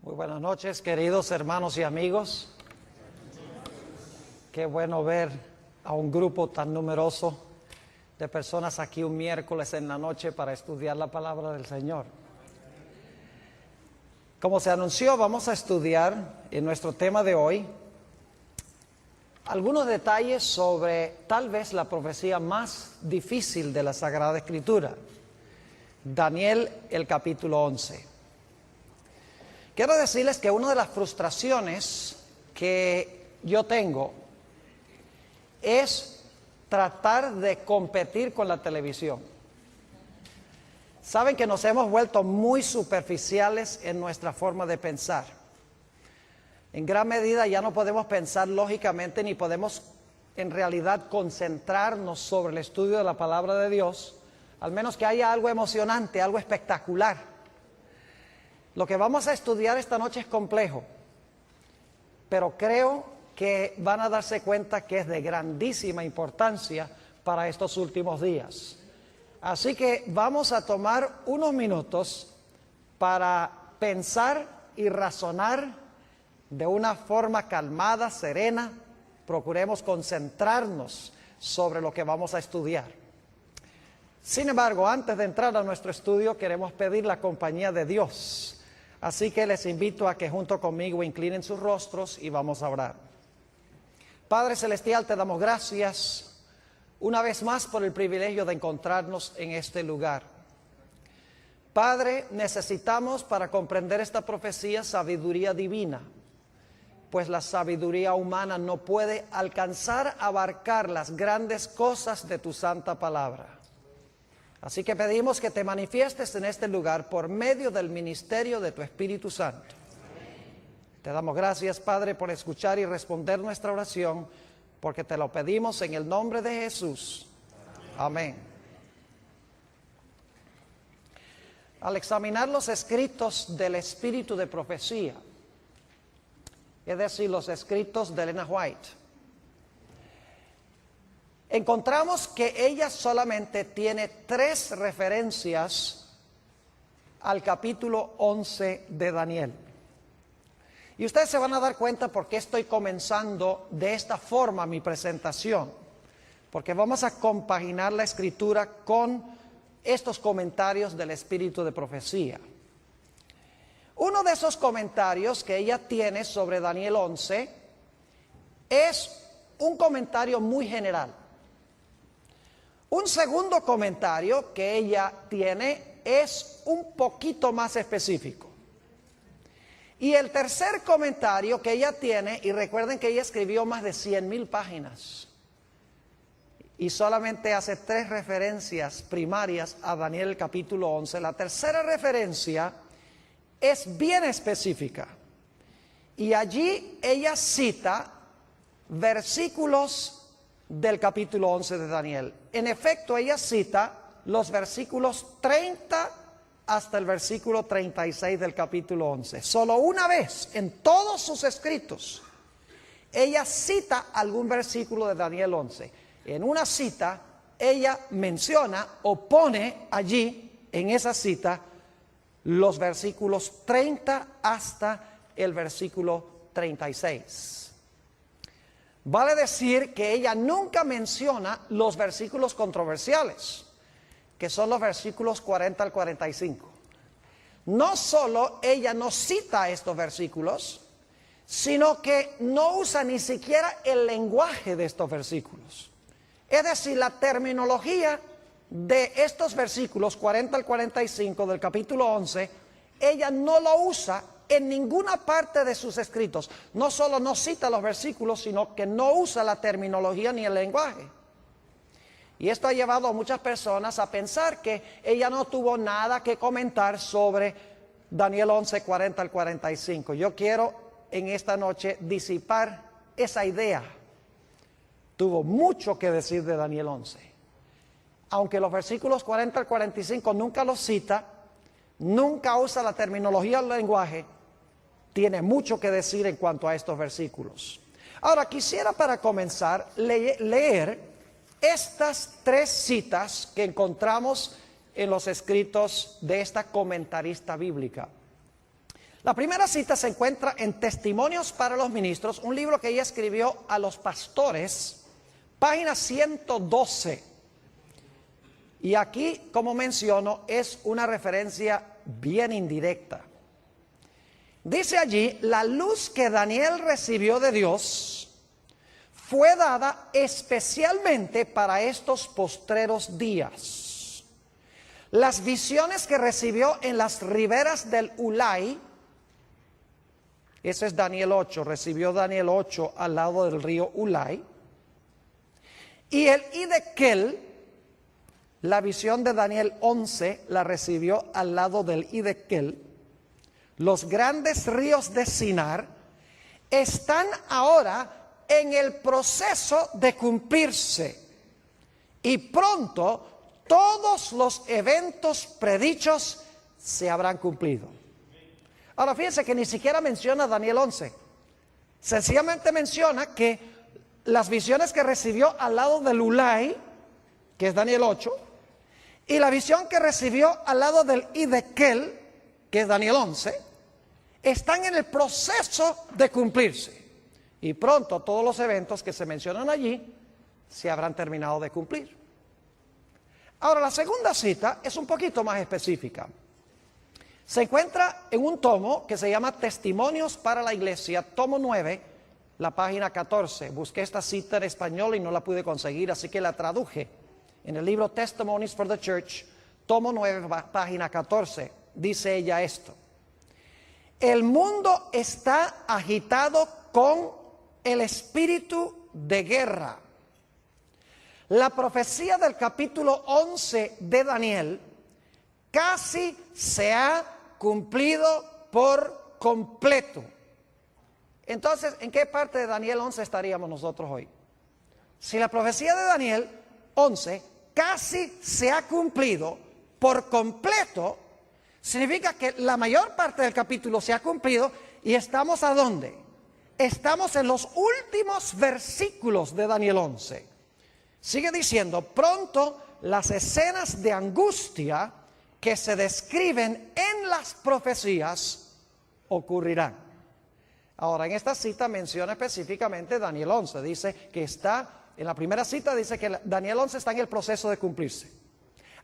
Muy buenas noches, queridos hermanos y amigos. Qué bueno ver a un grupo tan numeroso de personas aquí un miércoles en la noche para estudiar la palabra del Señor. Como se anunció, vamos a estudiar en nuestro tema de hoy algunos detalles sobre tal vez la profecía más difícil de la Sagrada Escritura, Daniel, el capítulo 11. Quiero decirles que una de las frustraciones que yo tengo es tratar de competir con la televisión. Saben que nos hemos vuelto muy superficiales en nuestra forma de pensar. En gran medida ya no podemos pensar lógicamente ni podemos en realidad concentrarnos sobre el estudio de la palabra de Dios, al menos que haya algo emocionante, algo espectacular. Lo que vamos a estudiar esta noche es complejo, pero creo que van a darse cuenta que es de grandísima importancia para estos últimos días. Así que vamos a tomar unos minutos para pensar y razonar de una forma calmada, serena. Procuremos concentrarnos sobre lo que vamos a estudiar. Sin embargo, antes de entrar a nuestro estudio, queremos pedir la compañía de Dios. Así que les invito a que junto conmigo inclinen sus rostros y vamos a orar. Padre Celestial, te damos gracias una vez más por el privilegio de encontrarnos en este lugar. Padre, necesitamos para comprender esta profecía sabiduría divina, pues la sabiduría humana no puede alcanzar a abarcar las grandes cosas de tu santa palabra. Así que pedimos que te manifiestes en este lugar por medio del ministerio de tu Espíritu Santo. Te damos gracias, Padre, por escuchar y responder nuestra oración, porque te lo pedimos en el nombre de Jesús. Amén. Al examinar los escritos del espíritu de profecía, es decir, los escritos de Ellen White, encontramos que ella solamente tiene 3 referencias al capítulo 11 de Daniel. Y ustedes se van a dar cuenta por qué estoy comenzando de esta forma mi presentación, porque vamos a compaginar la escritura con estos comentarios del espíritu de profecía. Uno de esos comentarios que ella tiene sobre Daniel 11 es un comentario muy general. Un segundo comentario que ella tiene es un poquito más específico. Y el tercer comentario que ella tiene, y recuerden que ella escribió más de 100,000 páginas, y solamente hace 3 referencias primarias a Daniel capítulo 11. La tercera referencia es bien específica, y allí ella cita versículos del capítulo 11 de Daniel. En efecto, ella cita los versículos 30 hasta el versículo 36 del capítulo 11. Solo una vez en todos sus escritos ella cita algún versículo de Daniel 11. En una cita ella menciona o pone allí en esa cita los versículos 30 hasta el versículo 36. Vale decir que ella nunca menciona los versículos controversiales, que son los versículos 40 al 45. No solo ella no cita estos versículos, sino que no usa ni siquiera el lenguaje de estos versículos. Es decir, la terminología de estos versículos 40 al 45 del capítulo 11, ella no lo usa en ninguna parte de sus escritos. No solo no cita los versículos, sino que no usa la terminología ni el lenguaje. Y esto ha llevado a muchas personas a pensar que ella no tuvo nada que comentar sobre Daniel 11, 40 al 45. Yo quiero en esta noche disipar esa idea. Tuvo mucho que decir de Daniel 11. Aunque los versículos 40 al 45 nunca los cita, nunca usa la terminología del lenguaje, tiene mucho que decir en cuanto a estos versículos. Ahora, quisiera para comenzar leer estas 3 citas que encontramos en los escritos de esta comentarista bíblica. La primera cita se encuentra en Testimonios para los Ministros, un libro que ella escribió a los pastores, página 112. Y aquí, como menciono, es una referencia bien indirecta. Dice allí, la luz que Daniel recibió de Dios fue dada especialmente para estos postreros días. Las visiones que recibió en las riberas del Ulai, ese es Daniel 8, recibió Daniel 8 al lado del río Ulai, y el Hiddekel, la visión de Daniel 11 la recibió al lado del Hiddekel. Los grandes ríos de Sinar están ahora en el proceso de cumplirse y pronto todos los eventos predichos se habrán cumplido. Ahora fíjense que ni siquiera menciona Daniel 11, sencillamente menciona que las visiones que recibió al lado del Ulai, que es Daniel 8, y la visión que recibió al lado del Hiddekel, que es Daniel 11, están en el proceso de cumplirse. Y pronto todos los eventos que se mencionan allí se habrán terminado de cumplir. Ahora, la segunda cita es un poquito más específica. Se encuentra en un tomo que se llama Testimonios para la Iglesia, tomo 9, la página 14. Busqué esta cita en español y no la pude conseguir, así que la traduje. En el libro Testimonies for the Church, tomo 9, página 14, dice ella esto. El mundo está agitado con el espíritu de guerra. La profecía del capítulo 11 de Daniel casi se ha cumplido por completo. Entonces, ¿en qué parte de Daniel 11 estaríamos nosotros hoy? Si la profecía de Daniel 11 casi se ha cumplido por completo, significa que la mayor parte del capítulo se ha cumplido y estamos ¿a dónde? Estamos en los últimos versículos de Daniel 11. Sigue diciendo, pronto las escenas de angustia que se describen en las profecías ocurrirán. Ahora, en esta cita menciona específicamente Daniel 11. Dice que está, en la primera cita dice que Daniel 11 está en el proceso de cumplirse.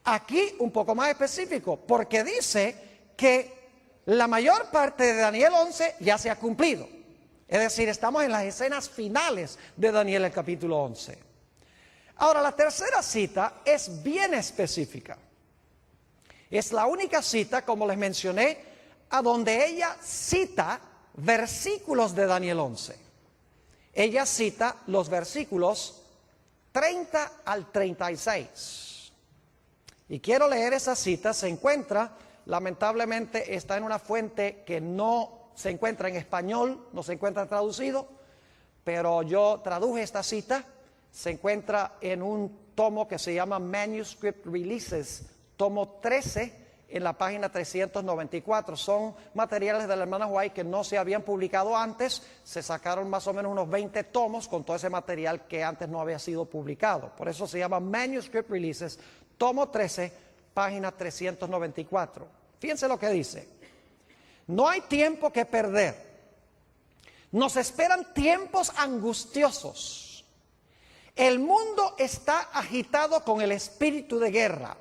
Aquí un poco más específico, porque dice que la mayor parte de Daniel 11 ya se ha cumplido. Es decir, estamos en las escenas finales de Daniel, el capítulo 11. Ahora, la tercera cita es bien específica. Es la única cita, como les mencioné, a donde ella cita versículos de Daniel 11. Ella cita los versículos 30 al 36. Y quiero leer esa cita. Se encuentra, lamentablemente, está en una fuente que no se encuentra en español, no se encuentra traducido, pero yo traduje esta cita. Se encuentra en un tomo que se llama Manuscript Releases, tomo 13, en la página 394. Son materiales de la hermana White que no se habían publicado antes. Se sacaron más o menos unos 20 tomos con todo ese material que antes no había sido publicado. Por eso se llama Manuscript Releases, tomo 13, página 394. Fíjense lo que dice. No hay tiempo que perder. Nos esperan tiempos angustiosos. El mundo está agitado con el espíritu de guerra.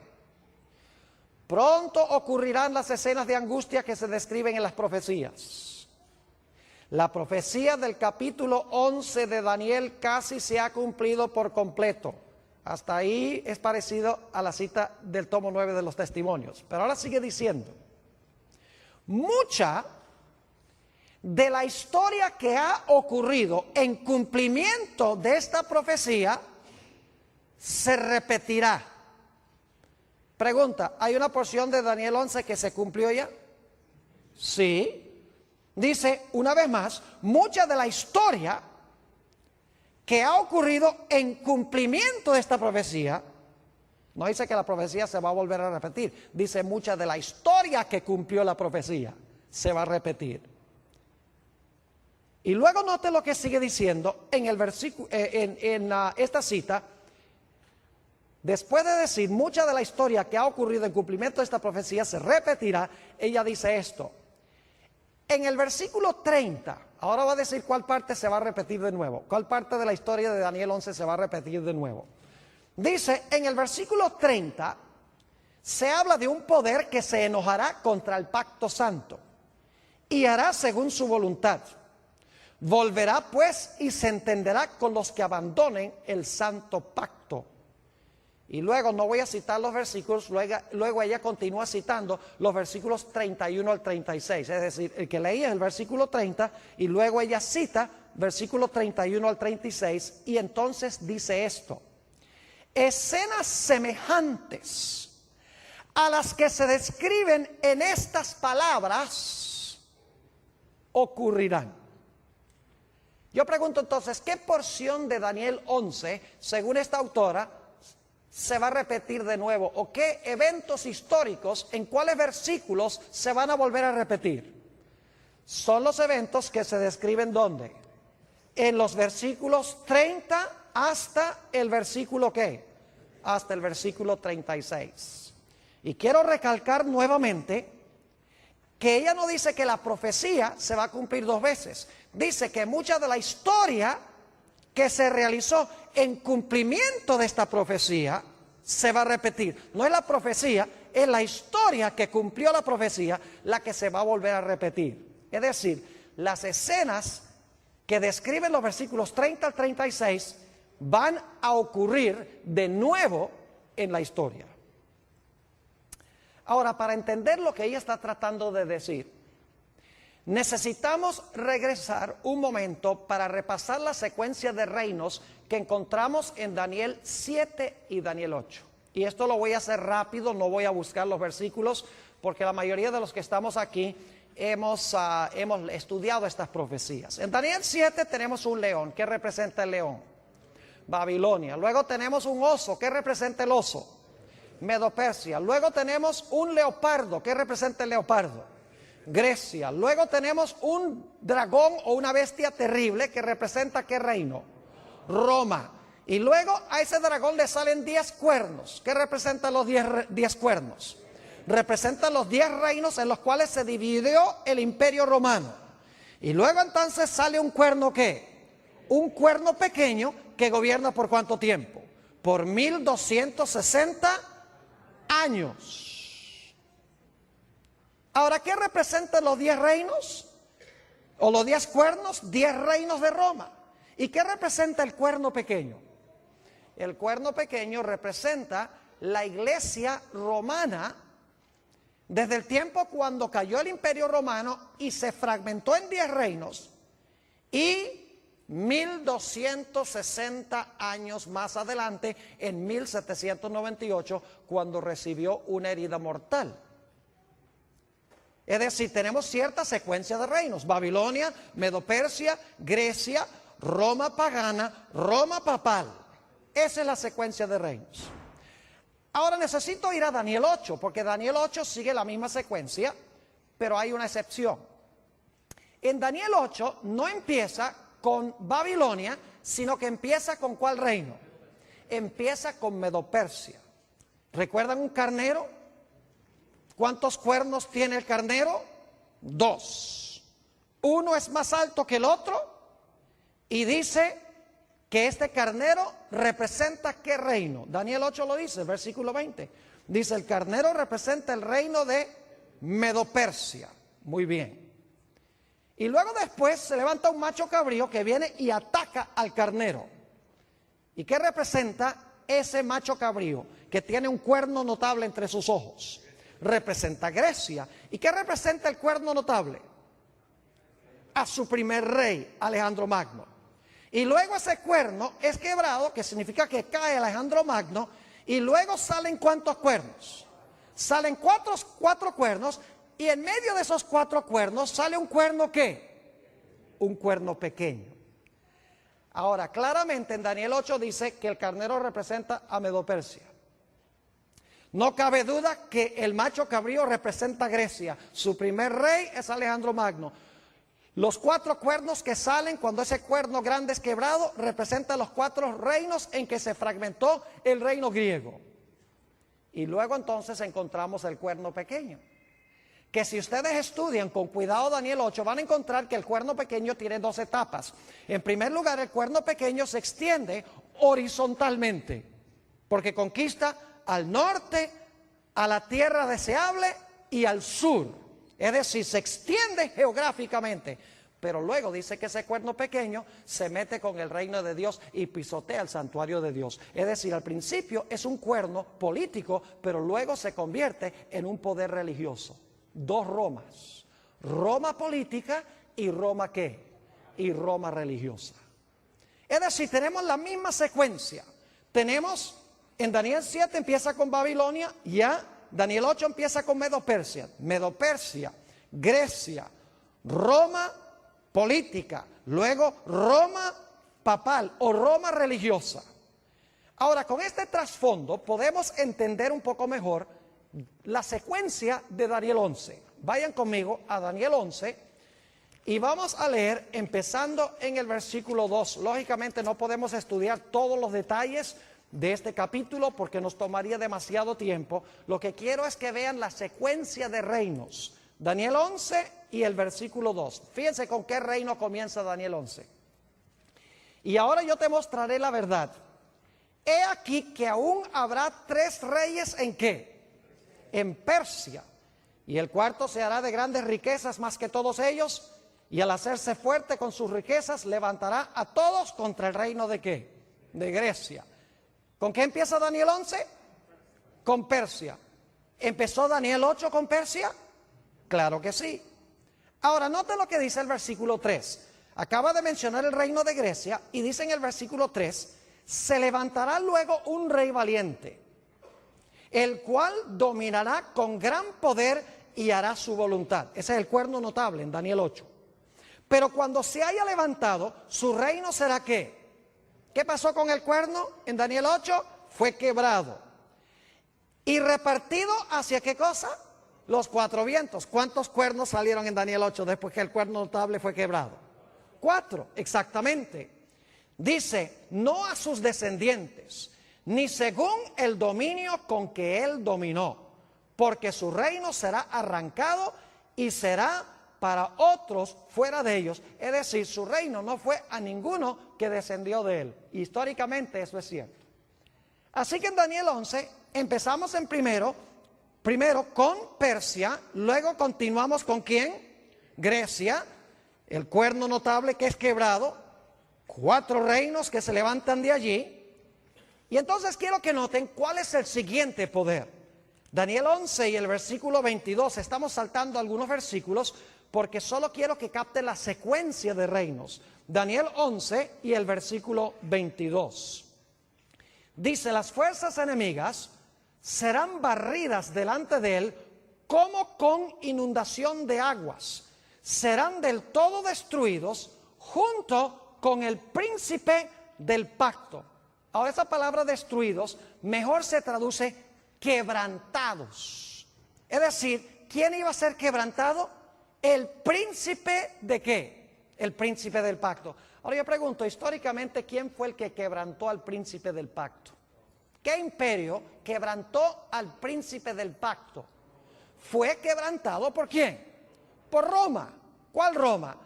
Pronto ocurrirán las escenas de angustia que se describen en las profecías. La profecía del capítulo 11 de Daniel casi se ha cumplido por completo. Hasta ahí es parecido a la cita del tomo 9 de los Testimonios. Pero ahora sigue diciendo, mucha de la historia que ha ocurrido en cumplimiento de esta profecía se repetirá. Pregunta, ¿hay una porción de Daniel 11 que se cumplió ya? Sí. Dice, una vez más, mucha de la historia que ha ocurrido en cumplimiento de esta profecía, no dice que la profecía se va a volver a repetir, dice mucha de la historia que cumplió la profecía se va a repetir. Y luego note lo que sigue diciendo en el versículo, esta cita. Después de decir mucha de la historia que ha ocurrido en cumplimiento de esta profecía se repetirá, ella dice esto: En el versículo 30, ahora va a decir cuál parte se va a repetir de nuevo, cuál parte de la historia de Daniel 11 se va a repetir de nuevo. Dice, en el versículo 30, se habla de un poder que se enojará contra el pacto santo y hará según su voluntad. Volverá pues y se entenderá con los que abandonen el santo pacto. Y luego, no voy a citar los versículos, luego ella continúa citando los versículos 31 al 36. Es decir, el que leía el versículo 30 y luego ella cita versículo 31 al 36 y entonces dice esto. Escenas semejantes a las que se describen en estas palabras ocurrirán. Yo pregunto entonces, ¿qué porción de Daniel 11, según esta autora, se va a repetir de nuevo? ¿O qué eventos históricos, en cuáles versículos se van a volver a repetir? Son los eventos que se describen ¿dónde? En los versículos 30 hasta el versículo ¿qué? Hasta el versículo 36. Y quiero recalcar nuevamente que ella no dice que la profecía se va a cumplir dos veces. Dice que mucha de la historia que se realizó en cumplimiento de esta profecía se va a repetir. No es la profecía, es la historia que cumplió la profecía la que se va a volver a repetir. Es decir, las escenas que describen los versículos 30 al 36 van a ocurrir de nuevo en la historia. Ahora, para entender lo que ella está tratando de decir, necesitamos regresar un momento para repasar la secuencia de reinos que encontramos en Daniel 7 y Daniel 8. Y esto lo voy a hacer rápido, no voy a buscar los versículos, porque la mayoría de los que estamos aquí hemos estudiado estas profecías. En Daniel 7 tenemos un león. ¿Qué representa el león? Babilonia. Luego tenemos un oso. ¿Qué representa el oso? Medo-Persia. Luego tenemos un leopardo. ¿Qué representa el leopardo? Grecia. Luego tenemos un dragón o una bestia terrible que representa ¿qué reino? Roma. Y luego a ese dragón le salen 10 cuernos. ¿Qué representan los 10 cuernos? Representan los 10 reinos en los cuales se dividió el imperio romano. Y luego entonces sale un cuerno ¿qué? Un cuerno pequeño que gobierna ¿por cuánto tiempo? Por 1260 años. Ahora, ¿qué representan los 10 reinos? O los 10 cuernos, 10 reinos de Roma. ¿Y qué representa el cuerno pequeño? El cuerno pequeño representa la iglesia romana desde el tiempo cuando cayó el imperio romano y se fragmentó en 10 reinos y 1260 años más adelante, en 1798, cuando recibió una herida mortal. Es decir, tenemos cierta secuencia de reinos: Babilonia, Medo-Persia, Grecia, Roma pagana, Roma papal. Esa es la secuencia de reinos. Ahora necesito ir a Daniel 8, porque Daniel 8 sigue la misma secuencia, pero hay una excepción. En Daniel 8 no empieza con Babilonia, sino que empieza con ¿cuál reino? Empieza con Medo-Persia. ¿Recuerdan un carnero? ¿Cuántos cuernos tiene el carnero? 2. Uno es más alto que el otro y dice que este carnero representa ¿qué reino? Daniel 8 lo dice, versículo 20. Dice, el carnero representa el reino de Medo-Persia. Muy bien. Y luego después se levanta un macho cabrío que viene y ataca al carnero. ¿Y qué representa ese macho cabrío que tiene un cuerno notable entre sus ojos? Representa Grecia. ¿Y qué representa el cuerno notable? A su primer rey, Alejandro Magno. Y luego ese cuerno es quebrado, que significa que cae Alejandro Magno, y luego salen ¿cuántos cuernos? Salen cuatro cuernos, y en medio de esos 4 cuernos sale un cuerno ¿qué? Un cuerno pequeño. Ahora, claramente en Daniel 8 dice que el carnero representa a Medo-Persia. No cabe duda que el macho cabrío representa a Grecia. Su primer rey es Alejandro Magno. Los 4 cuernos que salen cuando ese cuerno grande es quebrado representan los 4 reinos en que se fragmentó el reino griego. Y luego entonces encontramos el cuerno pequeño, que si ustedes estudian con cuidado Daniel 8, van a encontrar que el cuerno pequeño tiene dos etapas. En primer lugar, el cuerno pequeño se extiende horizontalmente, porque conquista al norte, a la tierra deseable y al sur. Es decir, se extiende geográficamente. Pero luego dice que ese cuerno pequeño se mete con el reino de Dios y pisotea el santuario de Dios. Es decir, al principio es un cuerno político, pero luego se convierte en un poder religioso. Dos Romas, Roma política y Roma ¿qué? Y Roma religiosa. Es decir, tenemos la misma secuencia. Tenemos, en Daniel 7 empieza con Babilonia, ya Daniel 8 empieza con Medo-Persia, Grecia, Roma política, luego Roma papal o Roma religiosa. Ahora, con este trasfondo podemos entender un poco mejor la secuencia de Daniel 11. Vayan conmigo a Daniel 11 y vamos a leer empezando en el versículo 2. Lógicamente no podemos estudiar todos los detalles de este capítulo porque nos tomaría demasiado tiempo. Lo que quiero es que vean la secuencia de reinos. Daniel 11 y el versículo 2. Fíjense con qué reino comienza Daniel 11. Y ahora yo te mostraré la verdad. He aquí que aún habrá 3 reyes ¿en qué? En Persia. Y el cuarto se hará de grandes riquezas más que todos ellos. Y al hacerse fuerte con sus riquezas levantará a todos contra el reino ¿de qué? De Grecia. ¿Con qué empieza Daniel 11? Con Persia. ¿Empezó Daniel 8 con Persia? Claro que sí. Ahora, note lo que dice el versículo 3. Acaba de mencionar el reino de Grecia y dice en el versículo 3, se levantará luego un rey valiente, el cual dominará con gran poder y hará su voluntad. Ese es el cuerno notable en Daniel 8. Pero cuando se haya levantado, su reino será ¿qué? ¿Qué pasó con el cuerno en Daniel 8? Fue quebrado. ¿Y repartido hacia qué cosa? Los 4 vientos. ¿Cuántos cuernos salieron en Daniel 8 después que el cuerno notable fue quebrado? 4, exactamente. Dice, no a sus descendientes, ni según el dominio con que él dominó, porque su reino será arrancado y será para otros fuera de ellos. Es decir, su reino no fue a ninguno que descendió de él. Históricamente eso es cierto. Así que en Daniel 11 empezamos en primero con Persia, luego continuamos con ¿quién? Grecia, el cuerno notable que es quebrado, 4 reinos que se levantan de allí. Y entonces quiero que noten cuál es el siguiente poder. Daniel 11 y el versículo 22, estamos saltando algunos versículos porque solo quiero que capten la secuencia de reinos. Daniel 11 y el versículo 22. Dice, las fuerzas enemigas serán barridas delante de él como con inundación de aguas. Serán del todo destruidos junto con el príncipe del pacto. Ahora esa palabra destruidos mejor se traduce quebrantados. Es decir, ¿quién iba a ser quebrantado? El príncipe ¿de qué? El príncipe del pacto. Ahora yo pregunto, históricamente, ¿quién fue el que quebrantó al príncipe del pacto? ¿Qué imperio quebrantó al príncipe del pacto? Fue quebrantado ¿por quién? Por Roma. ¿Cuál Roma?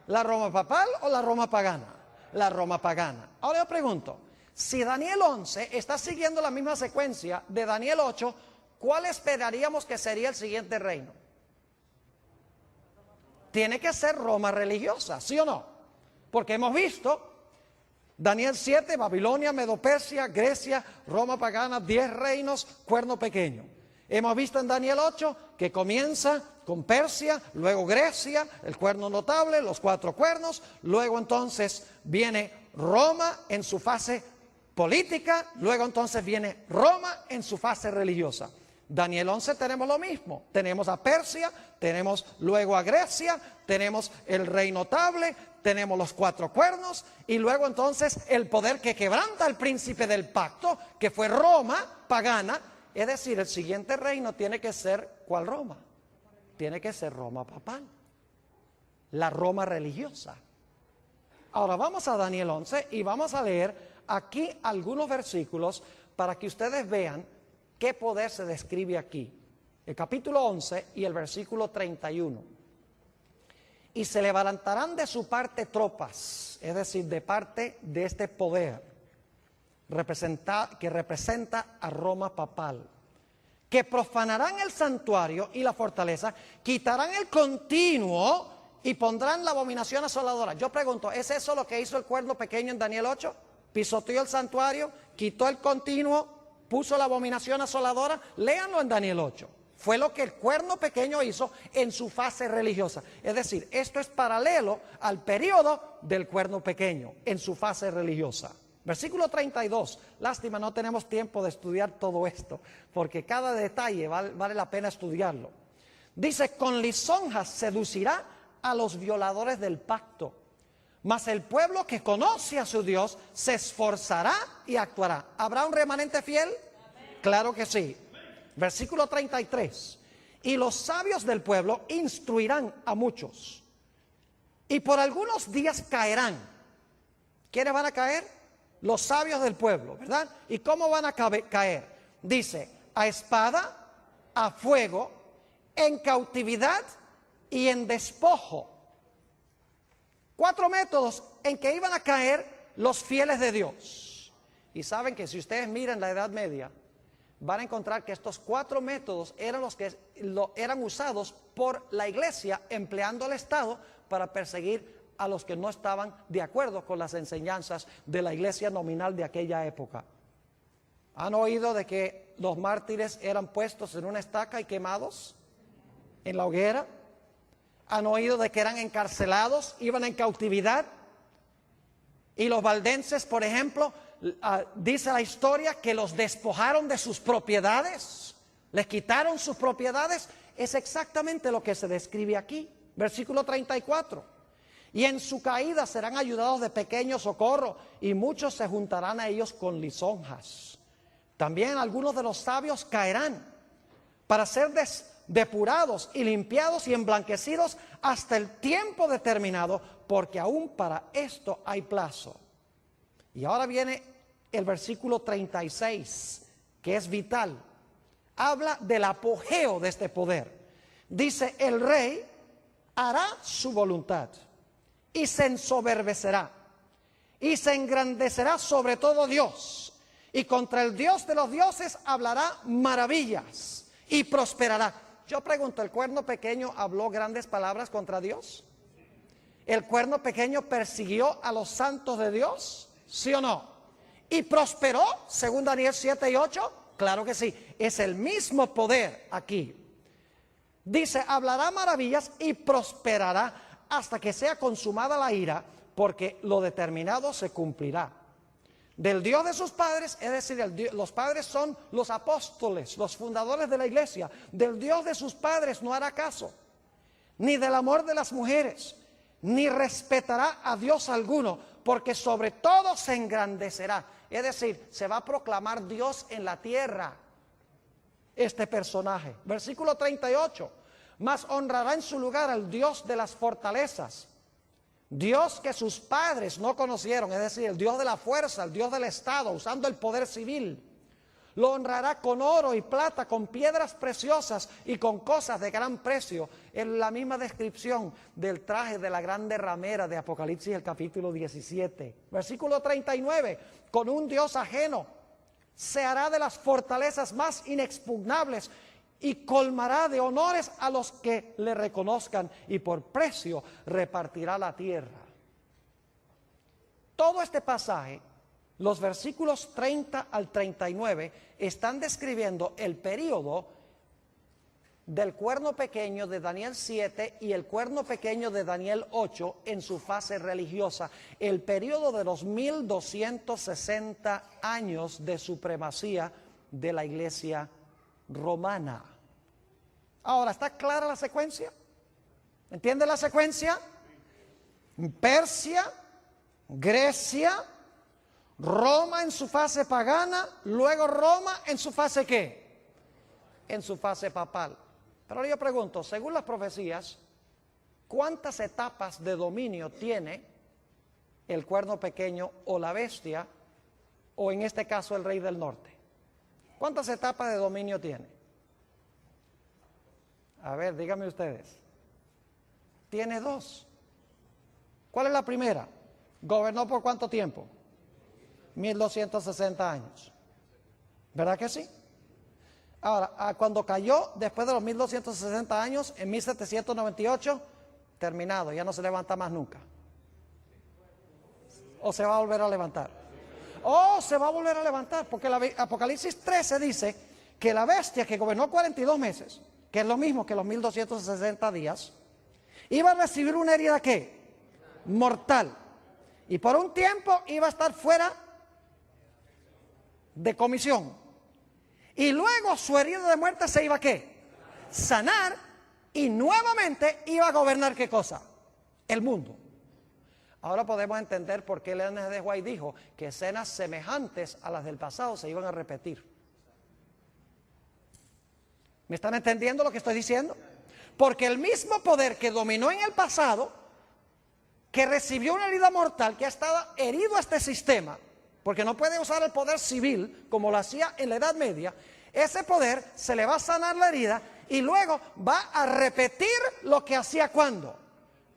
¿La Roma papal o la Roma pagana? La Roma pagana. Ahora yo pregunto, si Daniel 11 está siguiendo la misma secuencia de Daniel 8, ¿cuál esperaríamos que sería el siguiente reino? Tiene que ser Roma religiosa, ¿sí o no? Porque hemos visto Daniel 7, Babilonia, Medo-Persia, Grecia, Roma pagana, 10 reinos, cuerno pequeño. Hemos visto en Daniel 8 que comienza con Persia, luego Grecia, el cuerno notable, los 4 cuernos, luego entonces viene Roma en su fase política, luego entonces viene Roma en su fase religiosa. Daniel 11 tenemos lo mismo, tenemos a Persia, tenemos luego a Grecia, tenemos el rey notable, tenemos los 4 cuernos y luego entonces el poder que quebranta al príncipe del pacto, que fue Roma pagana. Es decir, el siguiente reino tiene que ser, ¿cuál Roma? Tiene que ser Roma papal, la Roma religiosa. Ahora vamos a Daniel 11 y vamos a leer aquí algunos versículos para que ustedes vean qué poder se describe aquí. el capítulo 11 y el versículo 31. Y se levantarán de su parte tropas, es decir, de parte de este poder que representa a Roma papal, que profanarán el santuario y la fortaleza, quitarán el continuo y pondrán la abominación asoladora. Yo pregunto, ¿es eso lo que hizo el cuerno pequeño en Daniel 8? Pisoteó el santuario, quitó el continuo, puso la abominación asoladora. Léanlo en Daniel 8. Fue lo que el cuerno pequeño hizo en su fase religiosa. Es decir, esto es paralelo al periodo del cuerno pequeño en su fase religiosa. Versículo 32, lástima, no tenemos tiempo de estudiar todo esto, porque cada detalle vale la pena estudiarlo. Dice, con lisonjas seducirá a los violadores del pacto, mas el pueblo que conoce a su Dios se esforzará y actuará. ¿Habrá un remanente fiel? Claro que sí. Versículo 33, y los sabios del pueblo instruirán a muchos, y por algunos días caerán. ¿Quiénes van a caer? Los sabios del pueblo, ¿verdad? ¿Y cómo van a caer? Dice, a espada, a fuego, en cautividad y en despojo. 4 métodos en que iban a caer los fieles de Dios. Y saben que si ustedes miran la Edad Media, van a encontrar que estos 4 métodos eran los que eran usados por la iglesia, empleando al Estado para perseguir a los que no estaban de acuerdo con las enseñanzas de la iglesia nominal de aquella época. ¿Han oído de que los mártires eran puestos en una estaca y quemados en la hoguera? ¿Han oído de que eran encarcelados, iban en cautividad? Y los valdenses, por ejemplo, dice la historia que los despojaron de sus propiedades, les quitaron sus propiedades. Es exactamente lo que se describe aquí, versículo 34. Y en su caída serán ayudados de pequeño socorro, y muchos se juntarán a ellos con lisonjas. También algunos de los sabios caerán para ser depurados y limpiados y emblanquecidos hasta el tiempo determinado, porque aún para esto hay plazo. Y ahora viene el versículo 36, que es vital. Habla del apogeo de este poder. Dice, el rey hará su voluntad y se ensoberbecerá y se engrandecerá sobre todo Dios, y contra el Dios de los dioses hablará maravillas y prosperará. Yo pregunto, ¿el cuerno pequeño habló grandes palabras contra Dios? ¿El cuerno pequeño persiguió a los santos de Dios? ¿Sí o no? ¿Y prosperó, según Daniel 7 y 8? Claro que sí, es el mismo poder aquí. Dice, hablará maravillas y prosperará hasta que sea consumada la ira, porque lo determinado se cumplirá. Del Dios de sus padres, es decir, los padres son los apóstoles, los fundadores de la iglesia. Del Dios de sus padres no hará caso, ni del amor de las mujeres, ni respetará a Dios alguno, porque sobre todo se engrandecerá. Es decir, se va a proclamar Dios en la tierra, este personaje. Versículo 38. Mas honrará en su lugar al Dios de las fortalezas, Dios que sus padres no conocieron, es decir, el Dios de la fuerza, el Dios del Estado, usando el poder civil. Lo honrará con oro y plata, con piedras preciosas y con cosas de gran precio. En la misma descripción del traje de la grande ramera de Apocalipsis, el capítulo 17. Versículo 39, con un Dios ajeno se hará de las fortalezas más inexpugnables y colmará de honores a los que le reconozcan, y por precio repartirá la tierra. Todo este pasaje, los versículos 30 al 39, están describiendo el periodo del cuerno pequeño de Daniel 7 y el cuerno pequeño de Daniel 8 en su fase religiosa, el periodo de los 1260 años de supremacía de la iglesia romana. Ahora, ¿está clara la secuencia? ¿Entiende la secuencia? Persia, Grecia, Roma en su fase pagana, luego Roma en su fase ¿qué? En su fase papal. Pero yo pregunto, según las profecías, ¿cuántas etapas de dominio tiene el cuerno pequeño o la bestia, o en este caso el rey del norte? ¿Cuántas etapas de dominio tiene? A ver, díganme ustedes. Tiene dos. ¿Cuál es la primera? ¿Gobernó por cuánto tiempo? 1260 años. ¿Verdad que sí? Ahora, cuando cayó, después de los 1260 años, en 1798, terminado, ya no se levanta más nunca. ¿O se va a volver a levantar? ¡Oh, se va a volver a levantar! Porque Apocalipsis 13 dice que la bestia que gobernó 42 meses, que es lo mismo que los 1260 días, iba a recibir una herida, ¿qué? Mortal. Y por un tiempo iba a estar fuera de comisión. Y luego su herida de muerte se iba a ¿qué? Sanar, y nuevamente iba a gobernar ¿qué cosa? El mundo. Ahora podemos entender por qué Ellen G. White dijo que escenas semejantes a las del pasado se iban a repetir. ¿Me están entendiendo lo que estoy diciendo? Porque el mismo poder que dominó en el pasado, que recibió una herida mortal, que ha estado herido a este sistema, porque no puede usar el poder civil como lo hacía en la Edad Media, ese poder se le va a sanar la herida y luego va a repetir lo que hacía ¿cuándo?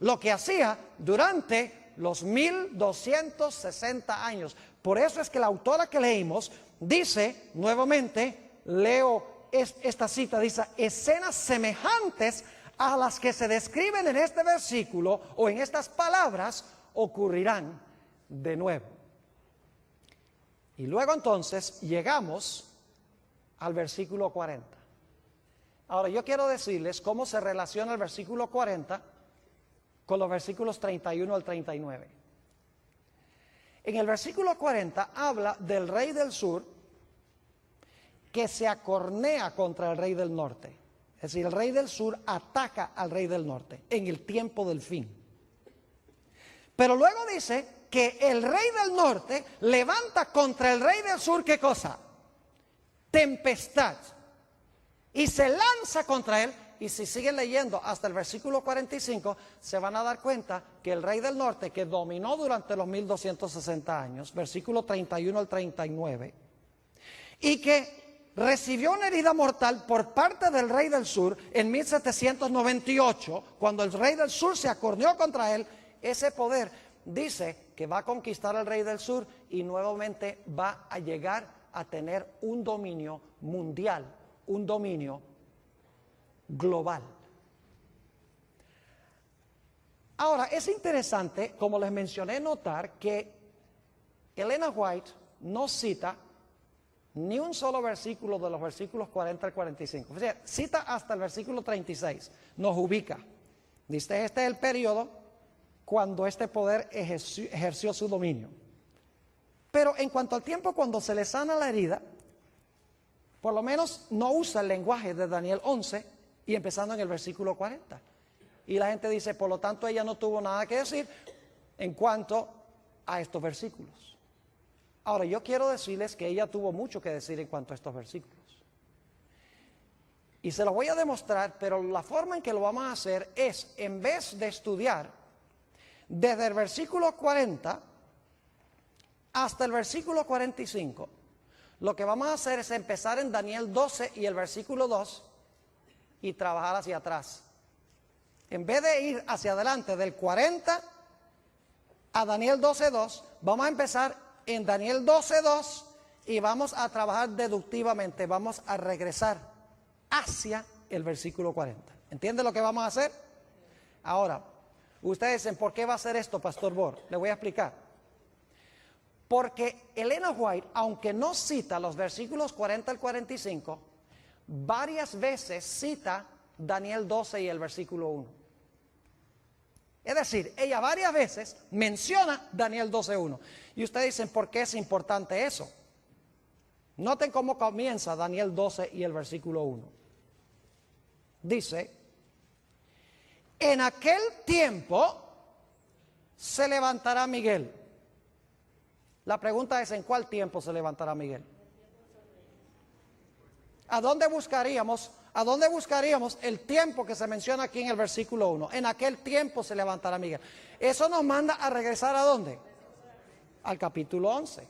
Lo que hacía durante los 1260 años. Por eso es que la autora que leímos dice, nuevamente, leo esta cita, dice, escenas semejantes a las que se describen en este versículo o en estas palabras ocurrirán de nuevo. Y luego entonces llegamos al versículo 40. Ahora yo quiero decirles cómo se relaciona el versículo 40 con los versículos 31 al 39. En el versículo 40 habla del rey del sur que se acornea contra el rey del norte. Es decir, el rey del sur ataca al rey del norte en el tiempo del fin. Pero luego dice que el rey del norte levanta contra el rey del sur, ¿qué cosa? Tempestad. Y se lanza contra él. Y si siguen leyendo hasta el versículo 45, se van a dar cuenta que el rey del norte, que dominó durante los 1260 años, versículo 31 al 39, y que recibió una herida mortal por parte del rey del sur en 1798, cuando el rey del sur se acorneó contra él, ese poder dice que va a conquistar al rey del sur y nuevamente va a llegar a tener un dominio mundial, un dominio global. Ahora, es interesante, como les mencioné, notar que Ellen G. White no cita ni un solo versículo de los versículos 40 al 45. O sea, cita hasta el versículo 36, nos ubica. Dice, este es el periodo cuando este poder ejerció su dominio. Pero en cuanto al tiempo cuando se le sana la herida, por lo menos no usa el lenguaje de Daniel 11 y empezando en el versículo 40. Y la gente dice, por lo tanto, ella no tuvo nada que decir en cuanto a estos versículos. Ahora, yo quiero decirles que ella tuvo mucho que decir en cuanto a estos versículos. Y se lo voy a demostrar, pero la forma en que lo vamos a hacer es, en vez de estudiar desde el versículo 40 hasta el versículo 45, lo que vamos a hacer es empezar en Daniel 12 y el versículo 2 y trabajar hacia atrás. En vez de ir hacia adelante del 40 a Daniel 12.2, vamos a empezar en Daniel 12.2 y vamos a trabajar deductivamente, vamos a regresar hacia el versículo 40. ¿Entiende lo que vamos a hacer? Ahora, ustedes dicen, ¿por qué va a hacer esto, Pastor Bor? Le voy a explicar. Porque Ellen G. White, aunque no cita los versículos 40 al 45, varias veces cita Daniel 12 y el versículo 1. Es decir, ella varias veces menciona Daniel 12.1. Y ustedes dicen, ¿por qué es importante eso? Noten cómo comienza Daniel 12 y el versículo 1. Dice, en aquel tiempo se levantará Miguel. La pregunta es, ¿en cuál tiempo se levantará Miguel? ¿A dónde buscaríamos el tiempo que se menciona aquí en el versículo 1? En aquel tiempo se levantará Miguel. Eso nos manda a regresar ¿a dónde? Al capítulo 11.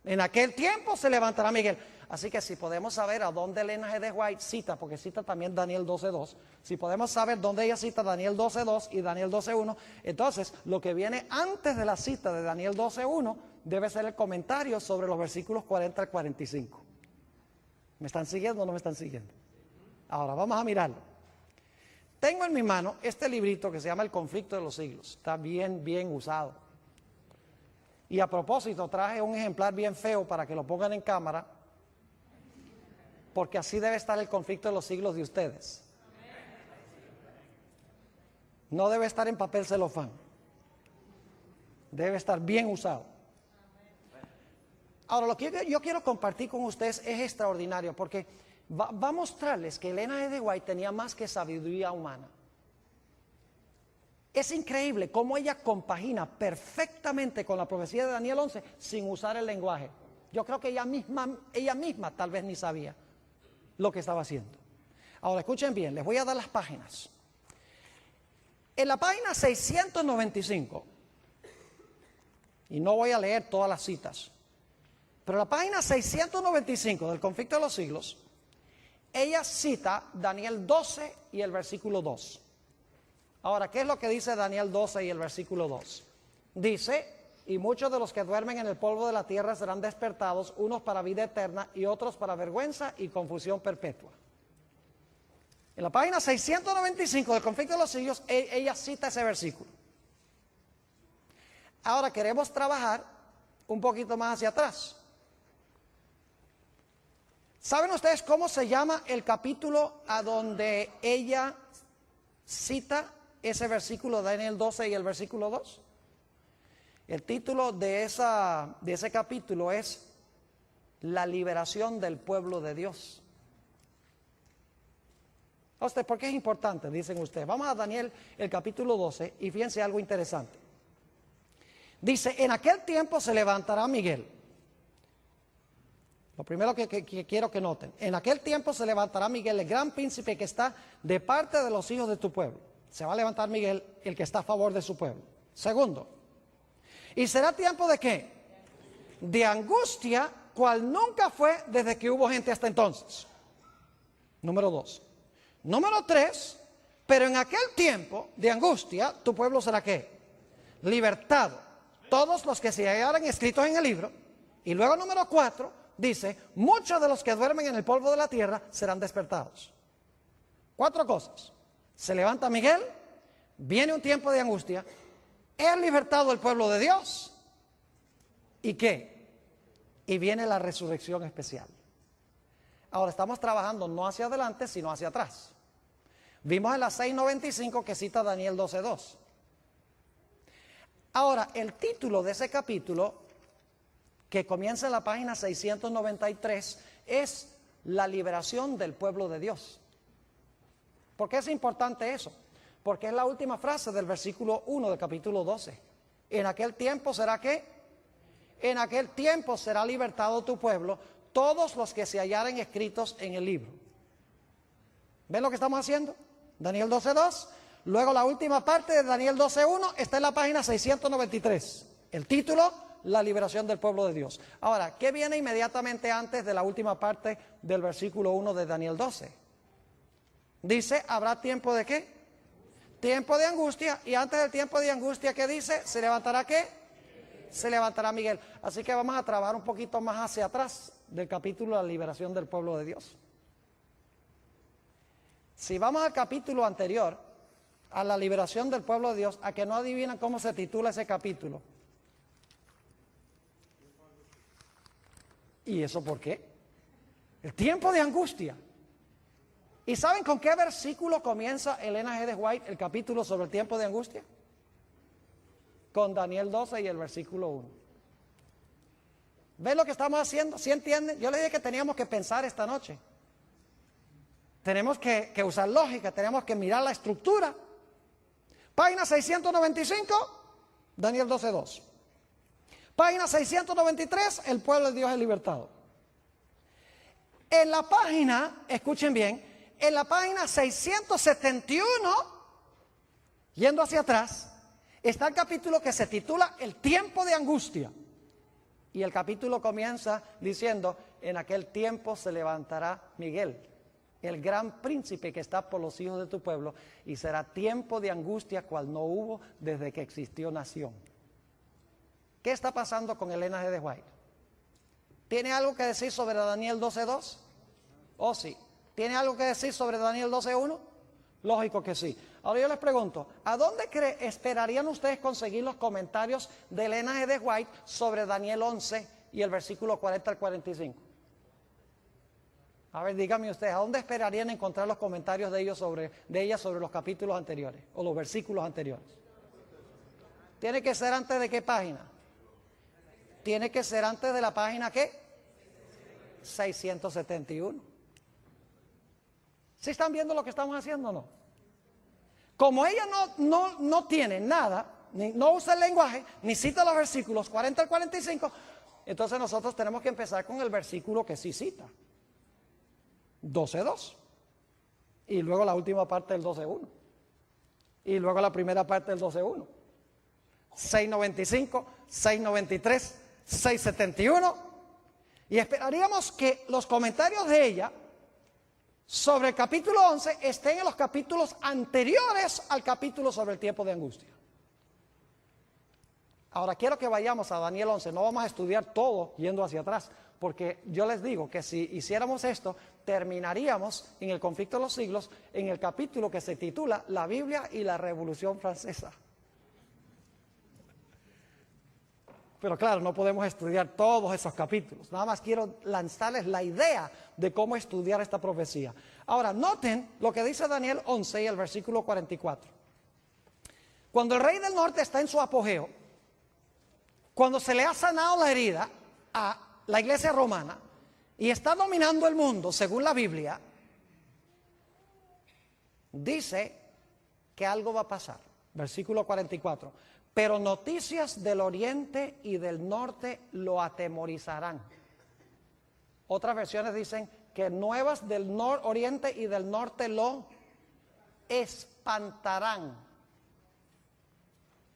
En aquel tiempo se levantará Miguel. Así que si podemos saber a dónde Elena G. de White cita, porque cita también Daniel 12:2, si podemos saber dónde ella cita Daniel 12:2 y Daniel 12:1, entonces lo que viene antes de la cita de Daniel 12:1 debe ser el comentario sobre los versículos 40 al 45. ¿Me están siguiendo o no me están siguiendo? Ahora vamos a mirarlo. Tengo en mi mano este librito que se llama El conflicto de los siglos. Está bien usado. Y a propósito traje un ejemplar bien feo para que lo pongan en cámara, porque así debe estar el conflicto de los siglos de ustedes. No debe estar en papel celofán. Debe estar bien usado. Ahora, lo que yo quiero compartir con ustedes es extraordinario, porque va a mostrarles que Elena G. de White tenía más que sabiduría humana. Es increíble cómo ella compagina perfectamente con la profecía de Daniel 11 sin usar el lenguaje. Yo creo que ella misma tal vez ni sabía lo que estaba haciendo. Ahora escuchen bien, les voy a dar las páginas. En la página 695, y no voy a leer todas las citas, pero en la página 695 del conflicto de los siglos, ella cita Daniel 12 y el versículo 2. Ahora, ¿qué es lo que dice Daniel 12 y el versículo 2? Dice: y muchos de los que duermen en el polvo de la tierra serán despertados, unos para vida eterna y otros para vergüenza y confusión perpetua. En la página 695 del conflicto de los siglos, ella cita ese versículo. Ahora queremos trabajar un poquito más hacia atrás. ¿Saben ustedes cómo se llama el capítulo a donde ella cita ese versículo de Daniel 12 y el versículo 2? El título de ese capítulo es La liberación del pueblo de Dios. ¿Por qué es importante? Dicen ustedes. Vamos a Daniel, el capítulo 12, y fíjense algo interesante. Dice: en aquel tiempo se levantará Miguel. Lo primero que quiero que noten: en aquel tiempo se levantará Miguel, el gran príncipe que está de parte de los hijos de tu pueblo. Se va a levantar Miguel, el que está a favor de su pueblo. Segundo, ¿y será tiempo de qué? De angustia, cual nunca fue desde que hubo gente hasta entonces. Número 2. Número 3, pero en aquel tiempo de angustia, tu pueblo será ¿qué? Libertado. Todos los que se hallaran escritos en el libro. Y luego número 4, dice: muchos de los que duermen en el polvo de la tierra serán despertados. 4 cosas. Se levanta Miguel, viene un tiempo de angustia, es libertado el pueblo de Dios. ¿Y qué? Y viene la resurrección especial. Ahora estamos trabajando no hacia adelante, sino hacia atrás. Vimos en la 695 que cita Daniel 12:2. Ahora, el título de ese capítulo, que comienza en la página 693, es La liberación del pueblo de Dios. ¿Por qué es importante eso? Porque es la última frase del versículo 1 del capítulo 12. En aquel tiempo será ¿qué? En aquel tiempo será libertado tu pueblo, todos los que se hallaren escritos en el libro. ¿Ven lo que estamos haciendo? Daniel 12:2. Luego la última parte de Daniel 12:1 está en la página 693. El título: La liberación del pueblo de Dios. Ahora, ¿qué viene inmediatamente antes de la última parte del versículo 1 de Daniel 12? Dice: ¿habrá tiempo de qué? Tiempo de angustia. Y antes del tiempo de angustia, ¿qué dice? ¿Se levantará qué? Se levantará Miguel. Así que vamos a trabajar un poquito más hacia atrás del capítulo de la liberación del pueblo de Dios. Si vamos al capítulo anterior, a la liberación del pueblo de Dios, a que no adivinan cómo se titula ese capítulo. ¿Y eso por qué? El tiempo de angustia. ¿Y saben con qué versículo comienza Elena G. de White el capítulo sobre el tiempo de angustia? Con Daniel 12 y el versículo 1. ¿Ven lo que estamos haciendo? ¿Sí entienden? Yo les dije que teníamos que pensar esta noche. Tenemos que usar lógica, tenemos que mirar la estructura. Página 695, Daniel 12:2. Página 693, el pueblo de Dios es libertado. En la página, escuchen bien, en la página 671, yendo hacia atrás, está el capítulo que se titula El tiempo de angustia. Y el capítulo comienza diciendo, en aquel tiempo se levantará Miguel, el gran príncipe que está por los hijos de tu pueblo, y será tiempo de angustia cual no hubo desde que existió nación. ¿Qué está pasando con el linaje de White? ¿Tiene algo que decir sobre Daniel 12:2? Oh, sí. ¿Tiene algo que decir sobre Daniel 12:1? Lógico que sí. Ahora yo les pregunto, ¿a dónde esperarían ustedes conseguir los comentarios del linaje de White sobre Daniel 11 y el versículo 40 al 45? A ver, díganme ustedes, ¿a dónde esperarían encontrar los comentarios de ella sobre los capítulos anteriores o los versículos anteriores? ¿Tiene que ser antes de qué página? Tiene que ser antes de la página ¿qué? 671. ¿Sí están viendo lo que estamos haciendo o no? Como ella no tiene nada, no usa el lenguaje, ni cita los versículos 40 al 45, entonces nosotros tenemos que empezar con el versículo que sí cita. 12:2. Y luego la última parte del 12:1. Y luego la primera parte del 12:1. 695, 693, 671. Y esperaríamos que los comentarios de ella sobre el capítulo 11 estén en los capítulos anteriores al capítulo sobre el tiempo de angustia. Ahora quiero que vayamos a Daniel 11, no vamos a estudiar todo yendo hacia atrás, porque yo les digo que si hiciéramos esto, terminaríamos en el conflicto de los siglos, en el capítulo que se titula La Biblia y la Revolución Francesa. Pero claro, no podemos estudiar todos esos capítulos. Nada más quiero lanzarles la idea de cómo estudiar esta profecía. Ahora, noten lo que dice Daniel 11 y el versículo 44. Cuando el rey del norte está en su apogeo, cuando se le ha sanado la herida a la iglesia romana y está dominando el mundo, según la Biblia, dice que algo va a pasar. Versículo 44. Pero noticias del oriente y del norte lo atemorizarán. Otras versiones dicen que nuevas del oriente y del norte lo espantarán.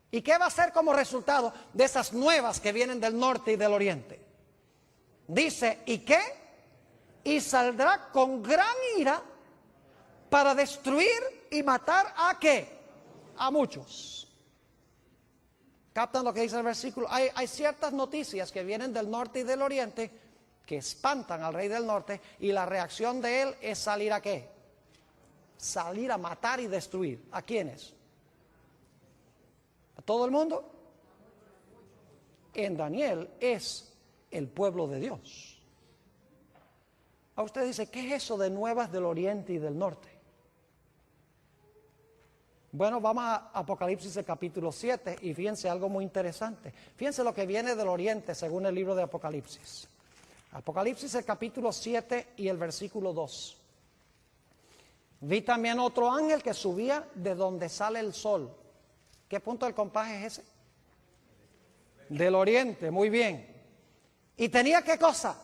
¿Y qué va a ser como resultado de esas nuevas que vienen del norte y del oriente? Dice, ¿y qué? Y saldrá con gran ira para destruir y matar ¿a qué? A muchos. ¿Captan lo que dice el versículo? Hay ciertas noticias que vienen del norte y del oriente que espantan al rey del norte, y la reacción de él es salir ¿a qué? Salir a matar y destruir. ¿A quiénes? ¿A todo el mundo? En Daniel es el pueblo de Dios. A usted dice, ¿qué es eso de nuevas del oriente y del norte? Bueno, vamos a Apocalipsis el capítulo 7 y fíjense algo muy interesante. Fíjense lo que viene del oriente según el libro de Apocalipsis. Apocalipsis el capítulo 7 y el versículo 2. Vi también otro ángel que subía de donde sale el sol. ¿Qué punto del compás es ese? Del oriente, muy bien. Y tenía ¿qué cosa?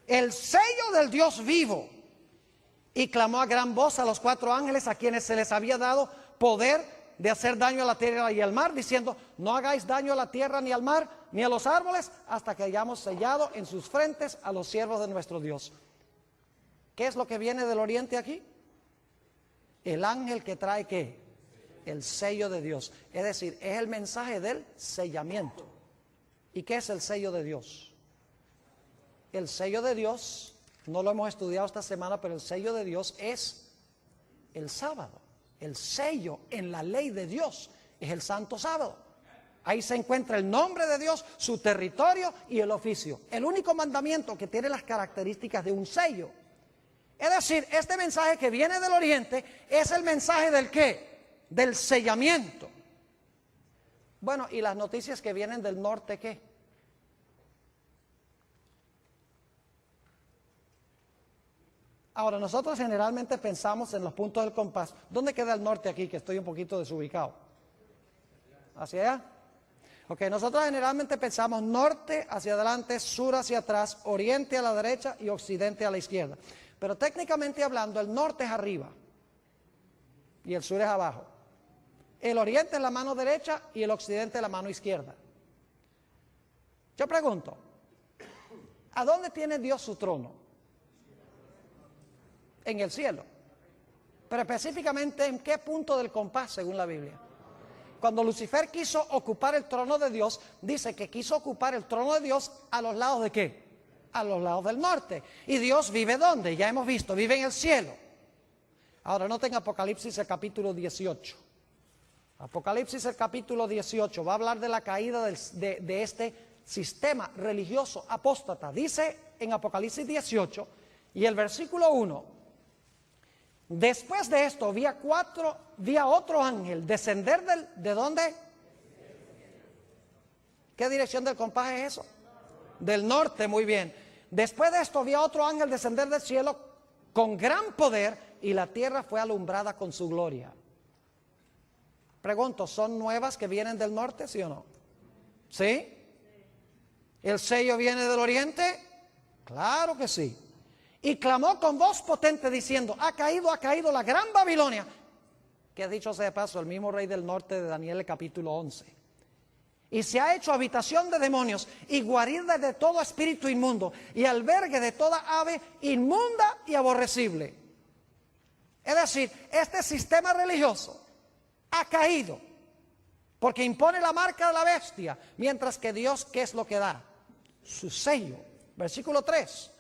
El sello del Dios vivo. Y clamó a gran voz a los 4 ángeles a quienes se les había dado poder de hacer daño a la tierra y al mar, diciendo, no hagáis daño a la tierra ni al mar ni a los árboles hasta que hayamos sellado en sus frentes a los siervos de nuestro Dios. ¿Qué es lo que viene del oriente aquí? El ángel que trae ¿qué? El sello de Dios. Es decir, es el mensaje del sellamiento. ¿Y qué es el sello de Dios? El sello de Dios, no lo hemos estudiado esta semana, pero el sello de Dios es el sábado. El sello en la ley de Dios es el santo sábado. Ahí se encuentra el nombre de Dios, su territorio y el oficio. El único mandamiento que tiene las características de un sello. Es decir, este mensaje que viene del oriente es el mensaje del ¿qué? Del sellamiento. Bueno, ¿y las noticias que vienen del norte qué? Ahora, nosotros generalmente pensamos en los puntos del compás. ¿Dónde queda el norte aquí? Que estoy un poquito desubicado. ¿Hacia allá? Ok, nosotros generalmente pensamos norte hacia adelante, sur hacia atrás, oriente a la derecha y occidente a la izquierda. Pero técnicamente hablando, el norte es arriba y el sur es abajo. El oriente es la mano derecha y el occidente es la mano izquierda. Yo pregunto, ¿a dónde tiene Dios su trono? En el cielo. Pero específicamente, ¿en qué punto del compás según la Biblia? Cuando Lucifer quiso ocupar el trono de Dios, dice que quiso ocupar el trono de Dios a los lados ¿de qué? A los lados del norte. ¿Y Dios vive dónde? Ya hemos visto, vive en el cielo. Ahora noten Apocalipsis el capítulo 18. Apocalipsis el capítulo 18 va a hablar de la caída de este sistema religioso apóstata. Dice en Apocalipsis 18 y el versículo 1: después de esto vi a otro ángel descender ¿de dónde? ¿Qué dirección del compás es eso? Del norte, muy bien. Después de esto vi a otro ángel descender del cielo con gran poder, y la tierra fue alumbrada con su gloria. Pregunto, ¿son nuevas que vienen del norte, sí o no? ¿Sí? ¿El sello viene del oriente? Claro que sí. Y clamó con voz potente diciendo: ha caído la gran Babilonia, que dicho sea de paso, el mismo rey del norte de Daniel, el capítulo 11. Y se ha hecho habitación de demonios y guarida de todo espíritu inmundo y albergue de toda ave inmunda y aborrecible. Es decir, este sistema religioso ha caído porque impone la marca de la bestia, mientras que Dios, ¿qué es lo que da? Su sello. Versículo 3: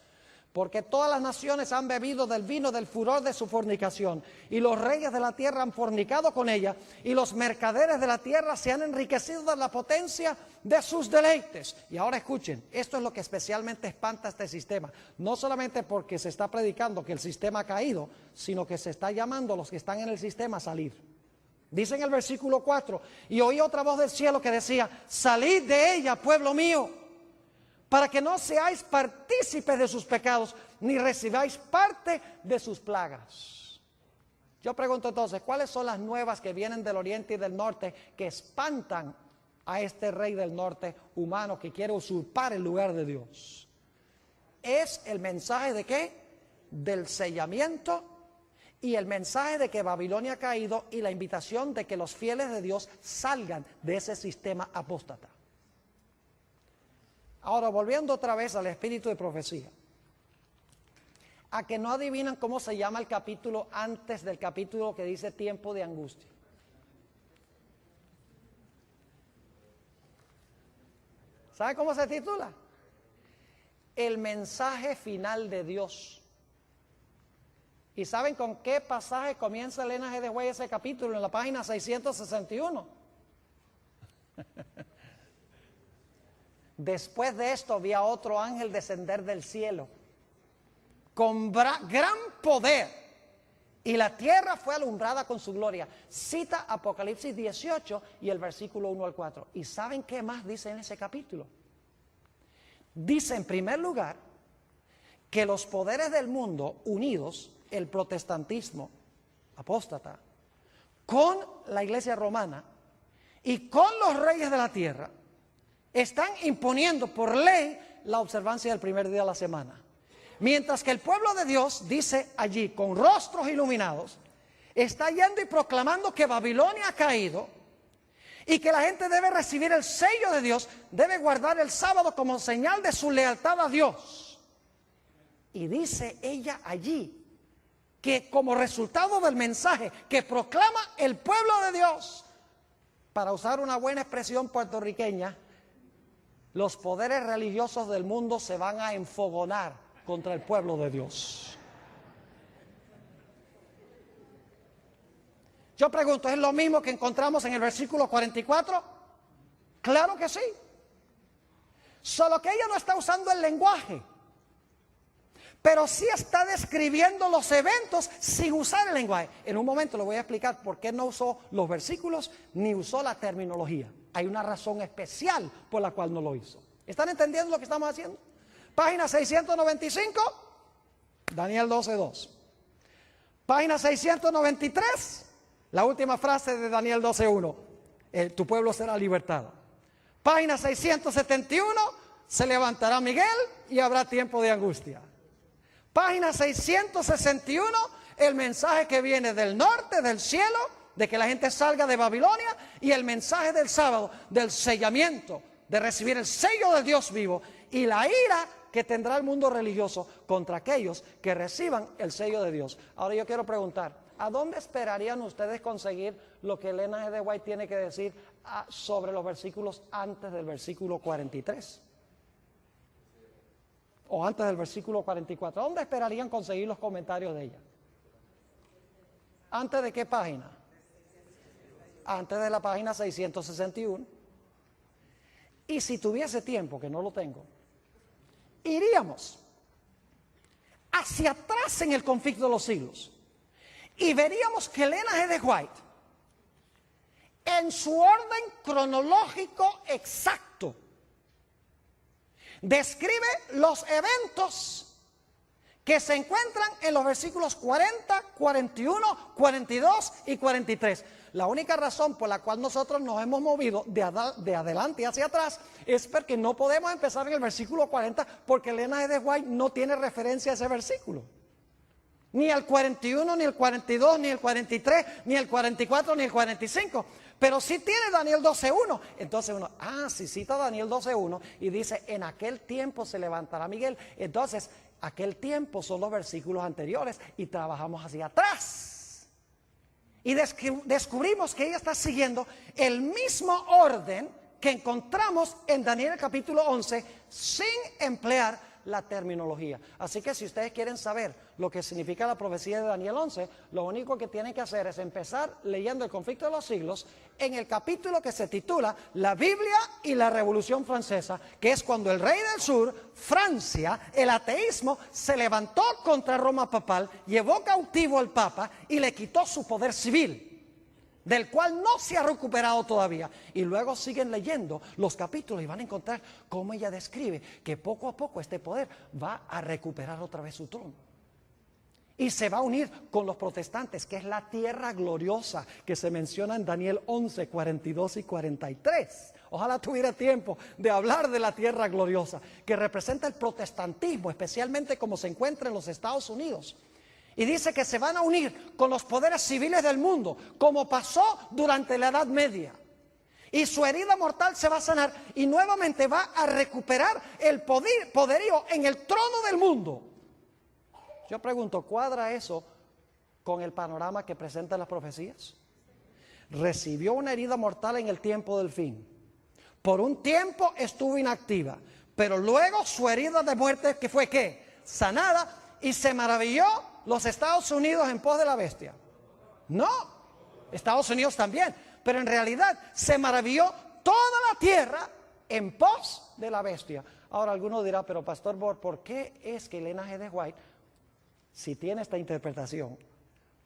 porque todas las naciones han bebido del vino del furor de su fornicación, y los reyes de la tierra han fornicado con ella, y los mercaderes de la tierra se han enriquecido de la potencia de sus deleites. Y ahora escuchen, esto es lo que especialmente espanta este sistema, no solamente porque se está predicando que el sistema ha caído, sino que se está llamando a los que están en el sistema a salir. Dice en el versículo 4: y oí otra voz del cielo que decía: salid de ella, pueblo mío, para que no seáis partícipes de sus pecados, ni recibáis parte de sus plagas. Yo pregunto entonces, ¿cuáles son las nuevas que vienen del oriente y del norte que espantan a este rey del norte humano que quiere usurpar el lugar de Dios? Es el mensaje de ¿qué? Del sellamiento, y el mensaje de que Babilonia ha caído, y la invitación de que los fieles de Dios salgan de ese sistema apóstata. Ahora, volviendo otra vez al espíritu de profecía, a que no adivinan cómo se llama el capítulo antes del capítulo que dice tiempo de angustia. ¿Sabe cómo se titula? El mensaje final de Dios. ¿Y saben con qué pasaje comienza Elena G. de White ese capítulo? En la página 661. Después de esto vi a otro ángel descender del cielo con gran poder, y la tierra fue alumbrada con su gloria. Cita Apocalipsis 18 y el versículo 1 al 4. ¿Y saben qué más dice en ese capítulo? Dice en primer lugar que los poderes del mundo unidos, el protestantismo apóstata, con la iglesia romana y con los reyes de la tierra, están imponiendo por ley la observancia del primer día de la semana. Mientras que el pueblo de Dios, dice allí, con rostros iluminados, está yendo y proclamando que Babilonia ha caído y que la gente debe recibir el sello de Dios, debe guardar el sábado como señal de su lealtad a Dios. Y dice ella allí que como resultado del mensaje que proclama el pueblo de Dios, para usar una buena expresión puertorriqueña, los poderes religiosos del mundo se van a enfogonar contra el pueblo de Dios. Yo pregunto, ¿es lo mismo que encontramos en el versículo 44? Claro que sí. Solo que ella no está usando el lenguaje, pero sí está describiendo los eventos sin usar el lenguaje. En un momento le voy a explicar por qué no usó los versículos ni usó la terminología. Hay una razón especial por la cual no lo hizo. ¿Están entendiendo lo que estamos haciendo? Página 695, Daniel 12:2. Página 693, la última frase de Daniel 12:1. Tu pueblo será libertado. Página 671, se levantará Miguel y habrá tiempo de angustia. Página 661, el mensaje que viene del norte, del cielo, de que la gente salga de Babilonia, y el mensaje del sábado, del sellamiento de recibir el sello del Dios vivo y la ira que tendrá el mundo religioso contra aquellos que reciban el sello de Dios. Ahora yo quiero preguntar, ¿a dónde esperarían ustedes conseguir lo que Elena G. de White tiene que decir sobre los versículos antes del versículo 43? O antes del versículo 44. ¿Dónde esperarían conseguir los comentarios de ella? ¿Antes de qué página? Antes de la página 661. Y si tuviese tiempo, que no lo tengo, iríamos hacia atrás en el conflicto de los siglos y veríamos que Elena G. de White, en su orden cronológico exacto, describe los eventos que se encuentran en los versículos 40, 41, 42 y 43. La única razón por la cual nosotros nos hemos movido de adelante hacia atrás es porque no podemos empezar en el versículo 40 porque Elena G. de White no tiene referencia a ese versículo. Ni el 41, ni el 42, ni el 43, ni el 44, ni el 45. Pero sí tiene Daniel 12:1. Entonces uno, si cita Daniel 12:1 y dice, en aquel tiempo se levantará Miguel. Entonces, aquel tiempo son los versículos anteriores y trabajamos hacia atrás. Y descubrimos que ella está siguiendo el mismo orden que encontramos en Daniel capítulo 11 sin emplear la terminología. Así que si ustedes quieren saber lo que significa la profecía de Daniel 11, lo único que tienen que hacer es empezar leyendo el conflicto de los siglos en el capítulo que se titula La Biblia y la Revolución Francesa, que es cuando el rey del sur, Francia, el ateísmo, se levantó contra Roma papal, llevó cautivo al papa y le quitó su poder civil, del cual no se ha recuperado todavía. Y luego siguen leyendo los capítulos y van a encontrar cómo ella describe que poco a poco este poder va a recuperar otra vez su trono. Y se va a unir con los protestantes, que es la tierra gloriosa que se menciona en Daniel 11, 42 y 43. Ojalá tuviera tiempo de hablar de la tierra gloriosa, que representa el protestantismo, especialmente como se encuentra en los Estados Unidos. Y dice que se van a unir con los poderes civiles del mundo, como pasó durante la Edad Media. Y su herida mortal se va a sanar y nuevamente va a recuperar el poderío en el trono del mundo. Yo pregunto, ¿cuadra eso con el panorama que presentan las profecías? Recibió una herida mortal en el tiempo del fin. Por un tiempo estuvo inactiva, pero luego su herida de muerte, que fue ¿qué? Sanada, y se maravilló los Estados Unidos en pos de la bestia. No, Estados Unidos también, pero en realidad se maravilló toda la tierra en pos de la bestia. Ahora alguno dirá, pero Pastor Bor, ¿por qué es que Elena G. de White, si tiene esta interpretación,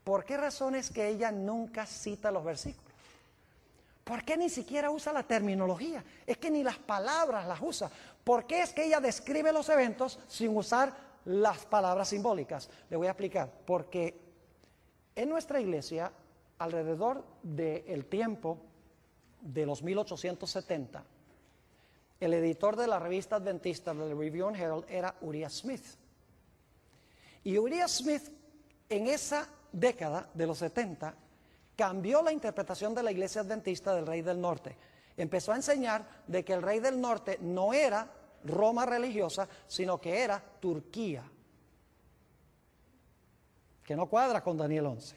por qué razón es que ella nunca cita los versículos? ¿Por qué ni siquiera usa la terminología? Es que ni las palabras las usa. ¿Por qué es que ella describe los eventos sin usar las palabras simbólicas? Le voy a explicar. Porque en nuestra iglesia, alrededor del tiempo de los 1870, el editor de la revista adventista del Review and Herald era Uriah Smith. Y Uriah Smith, en esa década de los 70, cambió la interpretación de la iglesia adventista del Rey del Norte. Empezó a enseñar de que el Rey del Norte no era Roma religiosa, sino que era Turquía, que no cuadra con Daniel 11.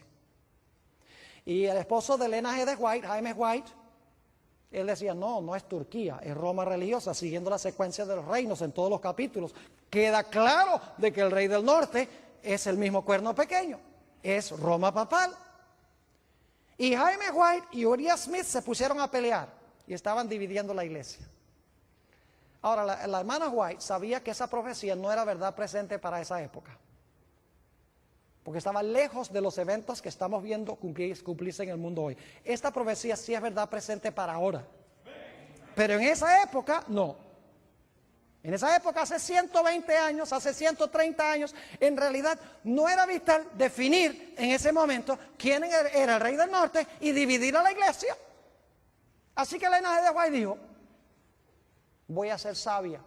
Y el esposo de Elena G. de White, Jaime White, él decía, no es Turquía, es Roma religiosa, siguiendo la secuencia de los reinos en todos los capítulos. Queda claro de que el Rey del Norte es el mismo cuerno pequeño, es Roma papal. Y Jaime White y Uriah Smith se pusieron a pelear y estaban dividiendo la iglesia. Ahora, la hermana White sabía que esa profecía no era verdad presente para esa época, porque estaba lejos de los eventos que estamos viendo cumplirse en el mundo hoy. Esta profecía sí es verdad presente para ahora, pero en esa época no. En esa época, hace 120 años, hace 130 años, en realidad no era vital definir en ese momento quién era el Rey del Norte y dividir a la iglesia. Así que Elena G. de White dijo, voy a ser sabia.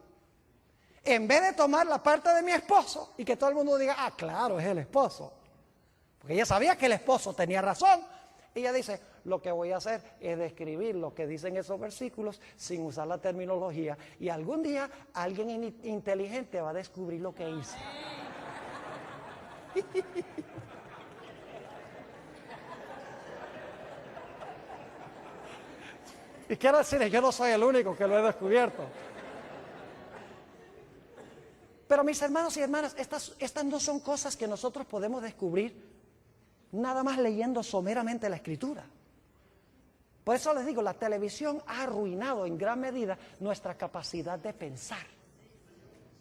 En vez de tomar la parte de mi esposo y que todo el mundo diga, claro, es el esposo. Porque ella sabía que el esposo tenía razón. Ella dice, lo que voy a hacer es describir lo que dicen esos versículos sin usar la terminología. Y algún día alguien inteligente va a descubrir lo que hice. Y quiero decirles, yo no soy el único que lo he descubierto. Pero mis hermanos y hermanas, estas no son cosas que nosotros podemos descubrir nada más leyendo someramente la Escritura. Por eso les digo, la televisión ha arruinado en gran medida nuestra capacidad de pensar,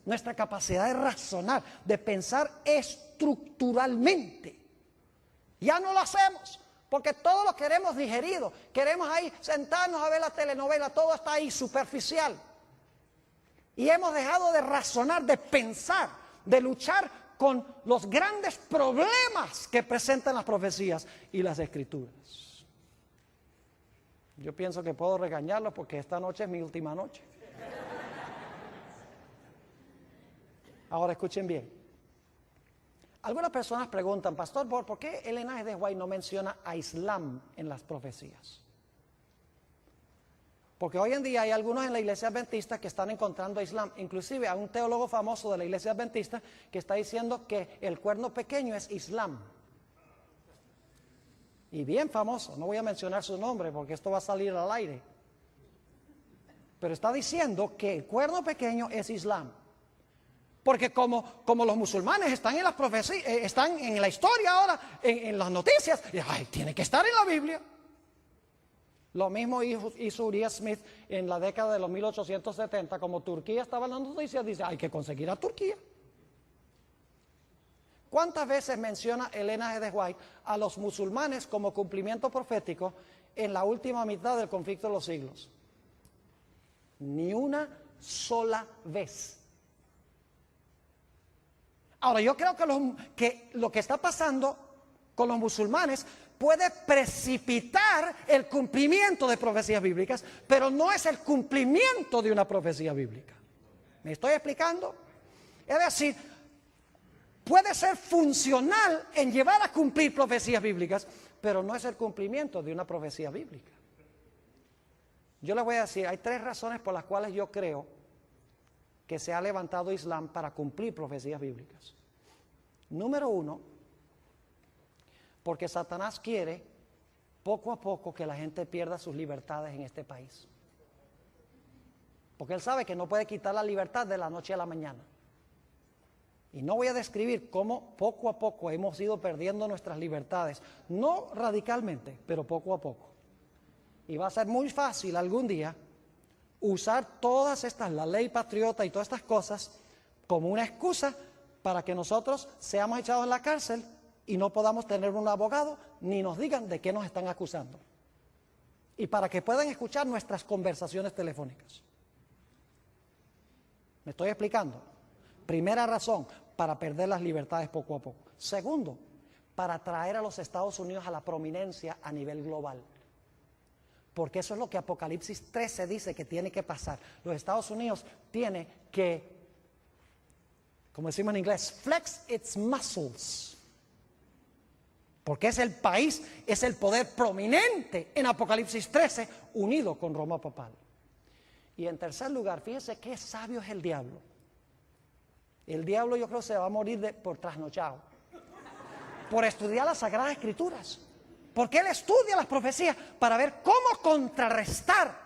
nuestra capacidad de razonar, de pensar estructuralmente. Ya no lo hacemos, porque todo lo queremos digerido. Queremos ahí sentarnos a ver la telenovela, todo está ahí superficial. Y hemos dejado de razonar, de pensar, de luchar con los grandes problemas que presentan las profecías y las Escrituras. Yo pienso que puedo regañarlos porque esta noche es mi última noche. Ahora escuchen bien. Algunas personas preguntan, Pastor, ¿por qué Ellen G. de White no menciona a Islam en las profecías? Porque hoy en día hay algunos en la iglesia adventista que están encontrando a Islam. Inclusive hay un teólogo famoso de la iglesia adventista que está diciendo que el cuerno pequeño es Islam. Y bien famoso, no voy a mencionar su nombre porque esto va a salir al aire. Pero está diciendo que el cuerno pequeño es Islam. Porque como los musulmanes están en las profecías, están en la historia ahora, en las noticias, tiene que estar en la Biblia. Lo mismo hizo Uriah Smith en la década de los 1870, como Turquía estaba en las noticias, dice, hay que conseguir a Turquía. ¿Cuántas veces menciona Ellen G. de White a los musulmanes como cumplimiento profético en la última mitad del conflicto de los siglos? Ni una sola vez. Ahora, yo creo que lo que está pasando con los musulmanes puede precipitar el cumplimiento de profecías bíblicas, pero no es el cumplimiento de una profecía bíblica. ¿Me estoy explicando? Es decir, puede ser funcional en llevar a cumplir profecías bíblicas, pero no es el cumplimiento de una profecía bíblica. Yo les voy a decir, hay 3 razones por las cuales yo creo que se ha levantado Islam para cumplir profecías bíblicas. Número 1, porque Satanás quiere poco a poco que la gente pierda sus libertades en este país. Porque él sabe que no puede quitar la libertad de la noche a la mañana. Y no voy a describir cómo poco a poco hemos ido perdiendo nuestras libertades. No radicalmente, pero poco a poco. Y va a ser muy fácil algún día usar todas estas, la ley patriota y todas estas cosas, como una excusa para que nosotros seamos echados en la cárcel y no podamos tener un abogado ni nos digan de qué nos están acusando. Y para que puedan escuchar nuestras conversaciones telefónicas. ¿Me estoy explicando? Primera razón, para perder las libertades poco a poco. Segundo, para traer a los Estados Unidos a la prominencia a nivel global. Porque eso es lo que Apocalipsis 13 dice que tiene que pasar. Los Estados Unidos tiene que, como decimos en inglés, flex its muscles. Porque es el país, es el poder prominente en Apocalipsis 13, unido con Roma papal. Y en tercer lugar, fíjense qué sabio es el diablo. El diablo yo creo se va a morir por trasnochado. Por estudiar las Sagradas Escrituras. Porque él estudia las profecías para ver cómo contrarrestar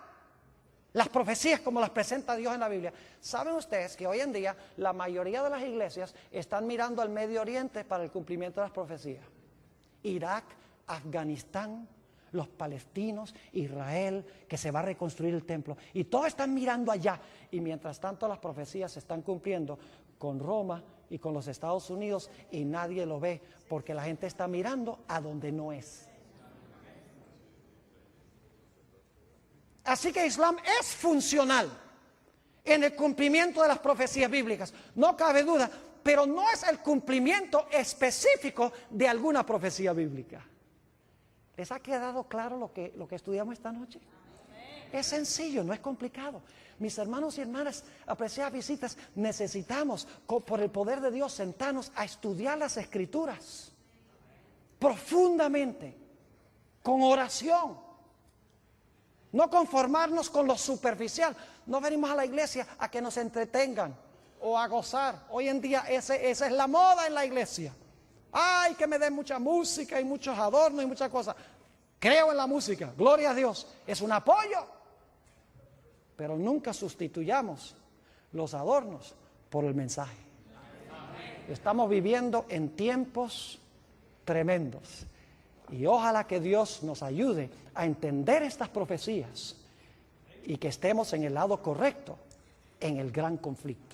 las profecías como las presenta Dios en la Biblia. ¿Saben ustedes que hoy en día la mayoría de las iglesias están mirando al Medio Oriente para el cumplimiento de las profecías? Irak, Afganistán, los palestinos, Israel, que se va a reconstruir el templo. Y todos están mirando allá. Y mientras tanto las profecías se están cumpliendo con Roma y con los Estados Unidos y nadie lo ve porque la gente está mirando a donde no es. Así que Islam es funcional en el cumplimiento de las profecías bíblicas, no cabe duda, pero no es el cumplimiento específico de alguna profecía bíblica. ¿Les ha quedado claro lo que estudiamos esta noche? Es sencillo, no es complicado. Mis hermanos y hermanas, apreciadas visitas, necesitamos, por el poder de Dios, sentarnos a estudiar las Escrituras profundamente con oración. No conformarnos con lo superficial. No venimos a la iglesia a que nos entretengan o a gozar. Hoy en día esa es la moda en la iglesia. Ay, que me den mucha música y muchos adornos y muchas cosas. Creo en la música, gloria a Dios, es un apoyo. Pero nunca sustituyamos los adornos por el mensaje. Estamos viviendo en tiempos tremendos. Y ojalá que Dios nos ayude a entender estas profecías y que estemos en el lado correcto en el gran conflicto.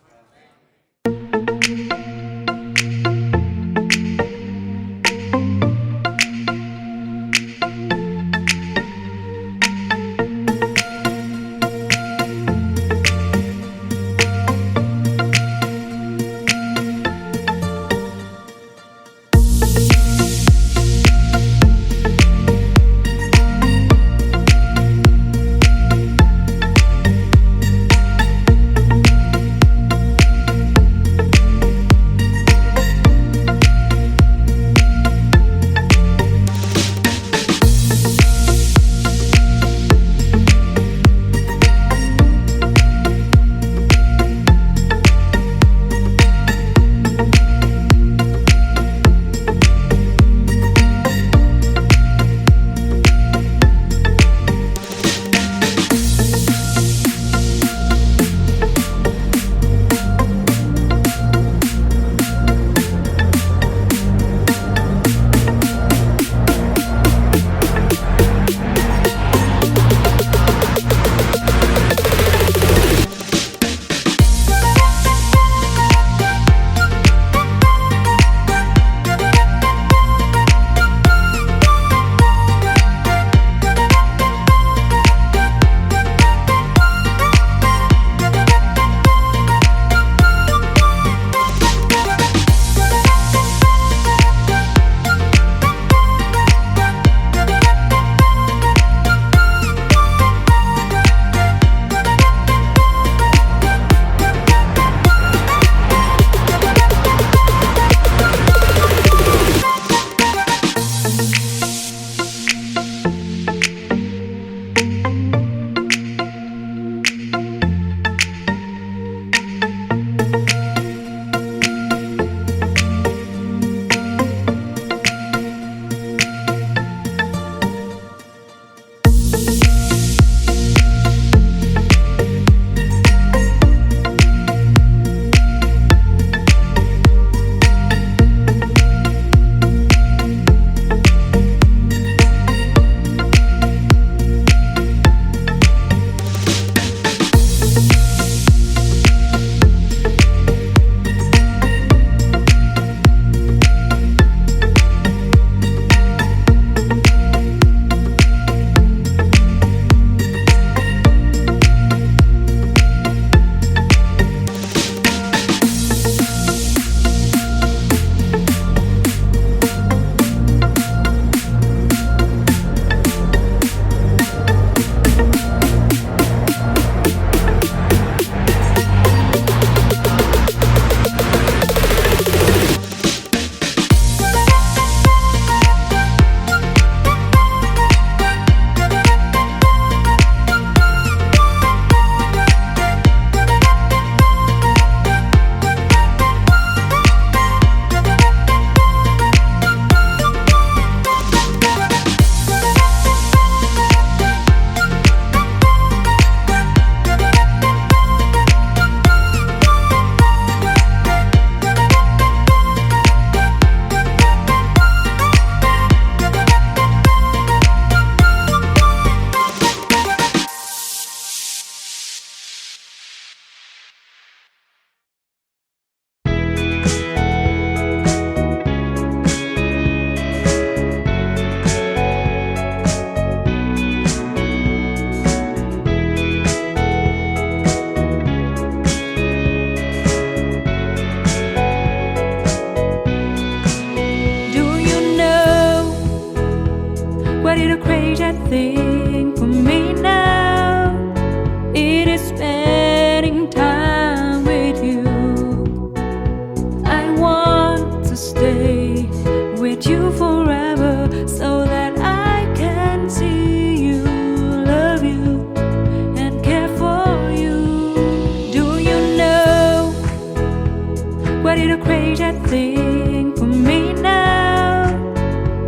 thing for me now.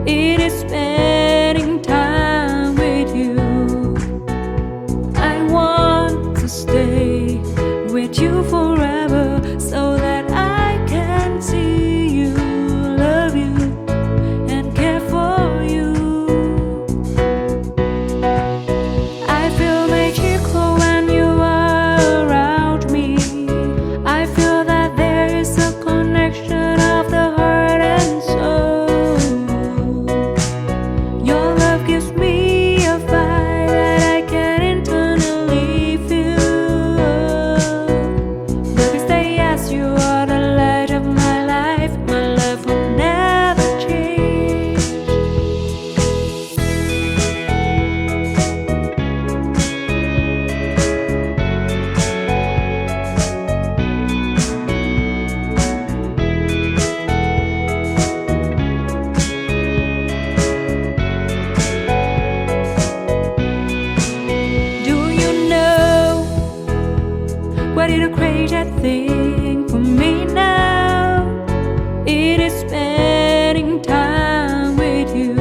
It is spending time with you. I want to stay with you forever so that I can see you, love you, and care for you. I feel magical when you are around me. I feel that there is a connection of the heart and soul. Your love gives me a fire that I can internally feel. Baby, stay as you are, the light of my life. My love will never change. Do you know what is a crazy thing for me now? It is spending time with you.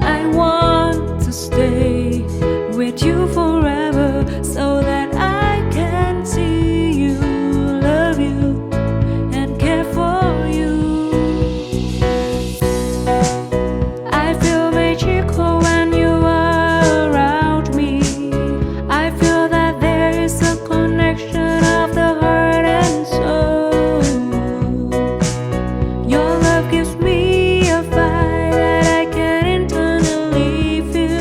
I want to stay with you forever so that I can see you, love you, and care for you. I feel magical when you are around me. I feel that there is a connection of the heart and soul. Your love gives me a fire that I can internally feel.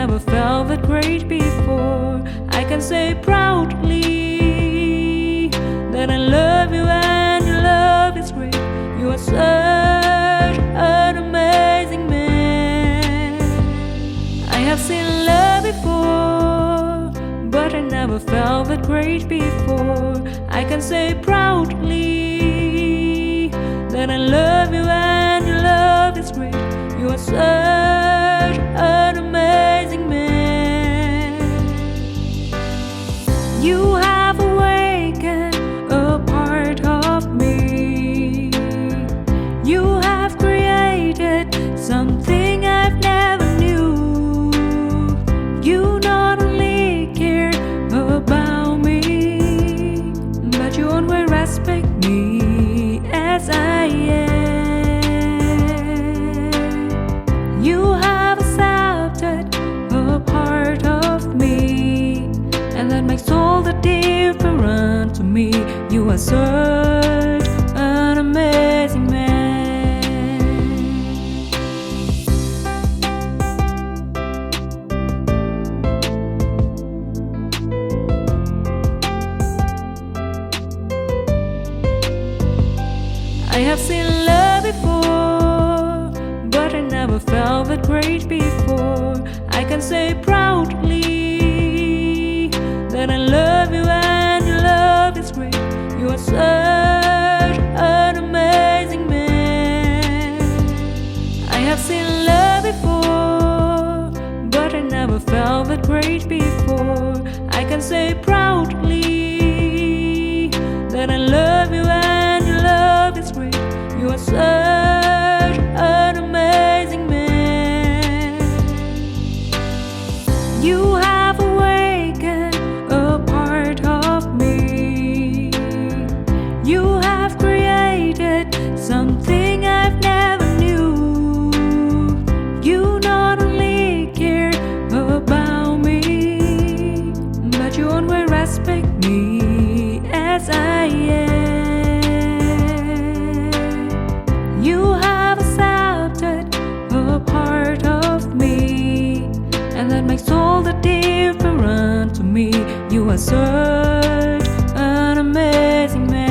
never felt that great before. I can say proudly that I love you and your love is great. You are such an amazing man. I have seen love before, but I never felt that great before. I can say proudly that I love you and your love is great. You are such an amazing man. You have awakened a part of me. You have created something I've never knew. You not only care about me, but you always respect me as I am. You have accepted a part of me, and that makes all the difference to me. You are such an amazing man. I have seen love before, but I never felt that great before. I can say proudly that I love you and your love is great. You are such an amazing man. I have seen love before, but I never felt that great before. I can say proudly that I love you and your love is great. You are such an amazing man. You have awakened a part of me. You have created something I've never knew. You not only care about me, but you always respect me as I am. You have accepted a part of me, and that makes all the difference to me. You are such an amazing man.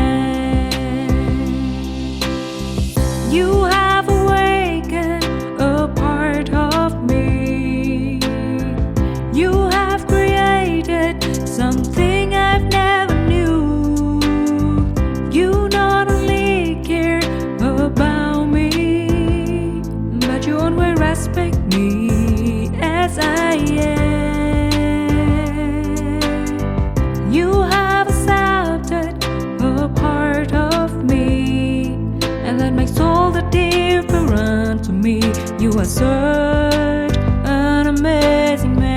You have awakened a part of me. You have created something I've never knew. You not only care about me, but you always respect me as I am. You have accepted a part of me, and that makes all the difference to me. You are such an amazing man.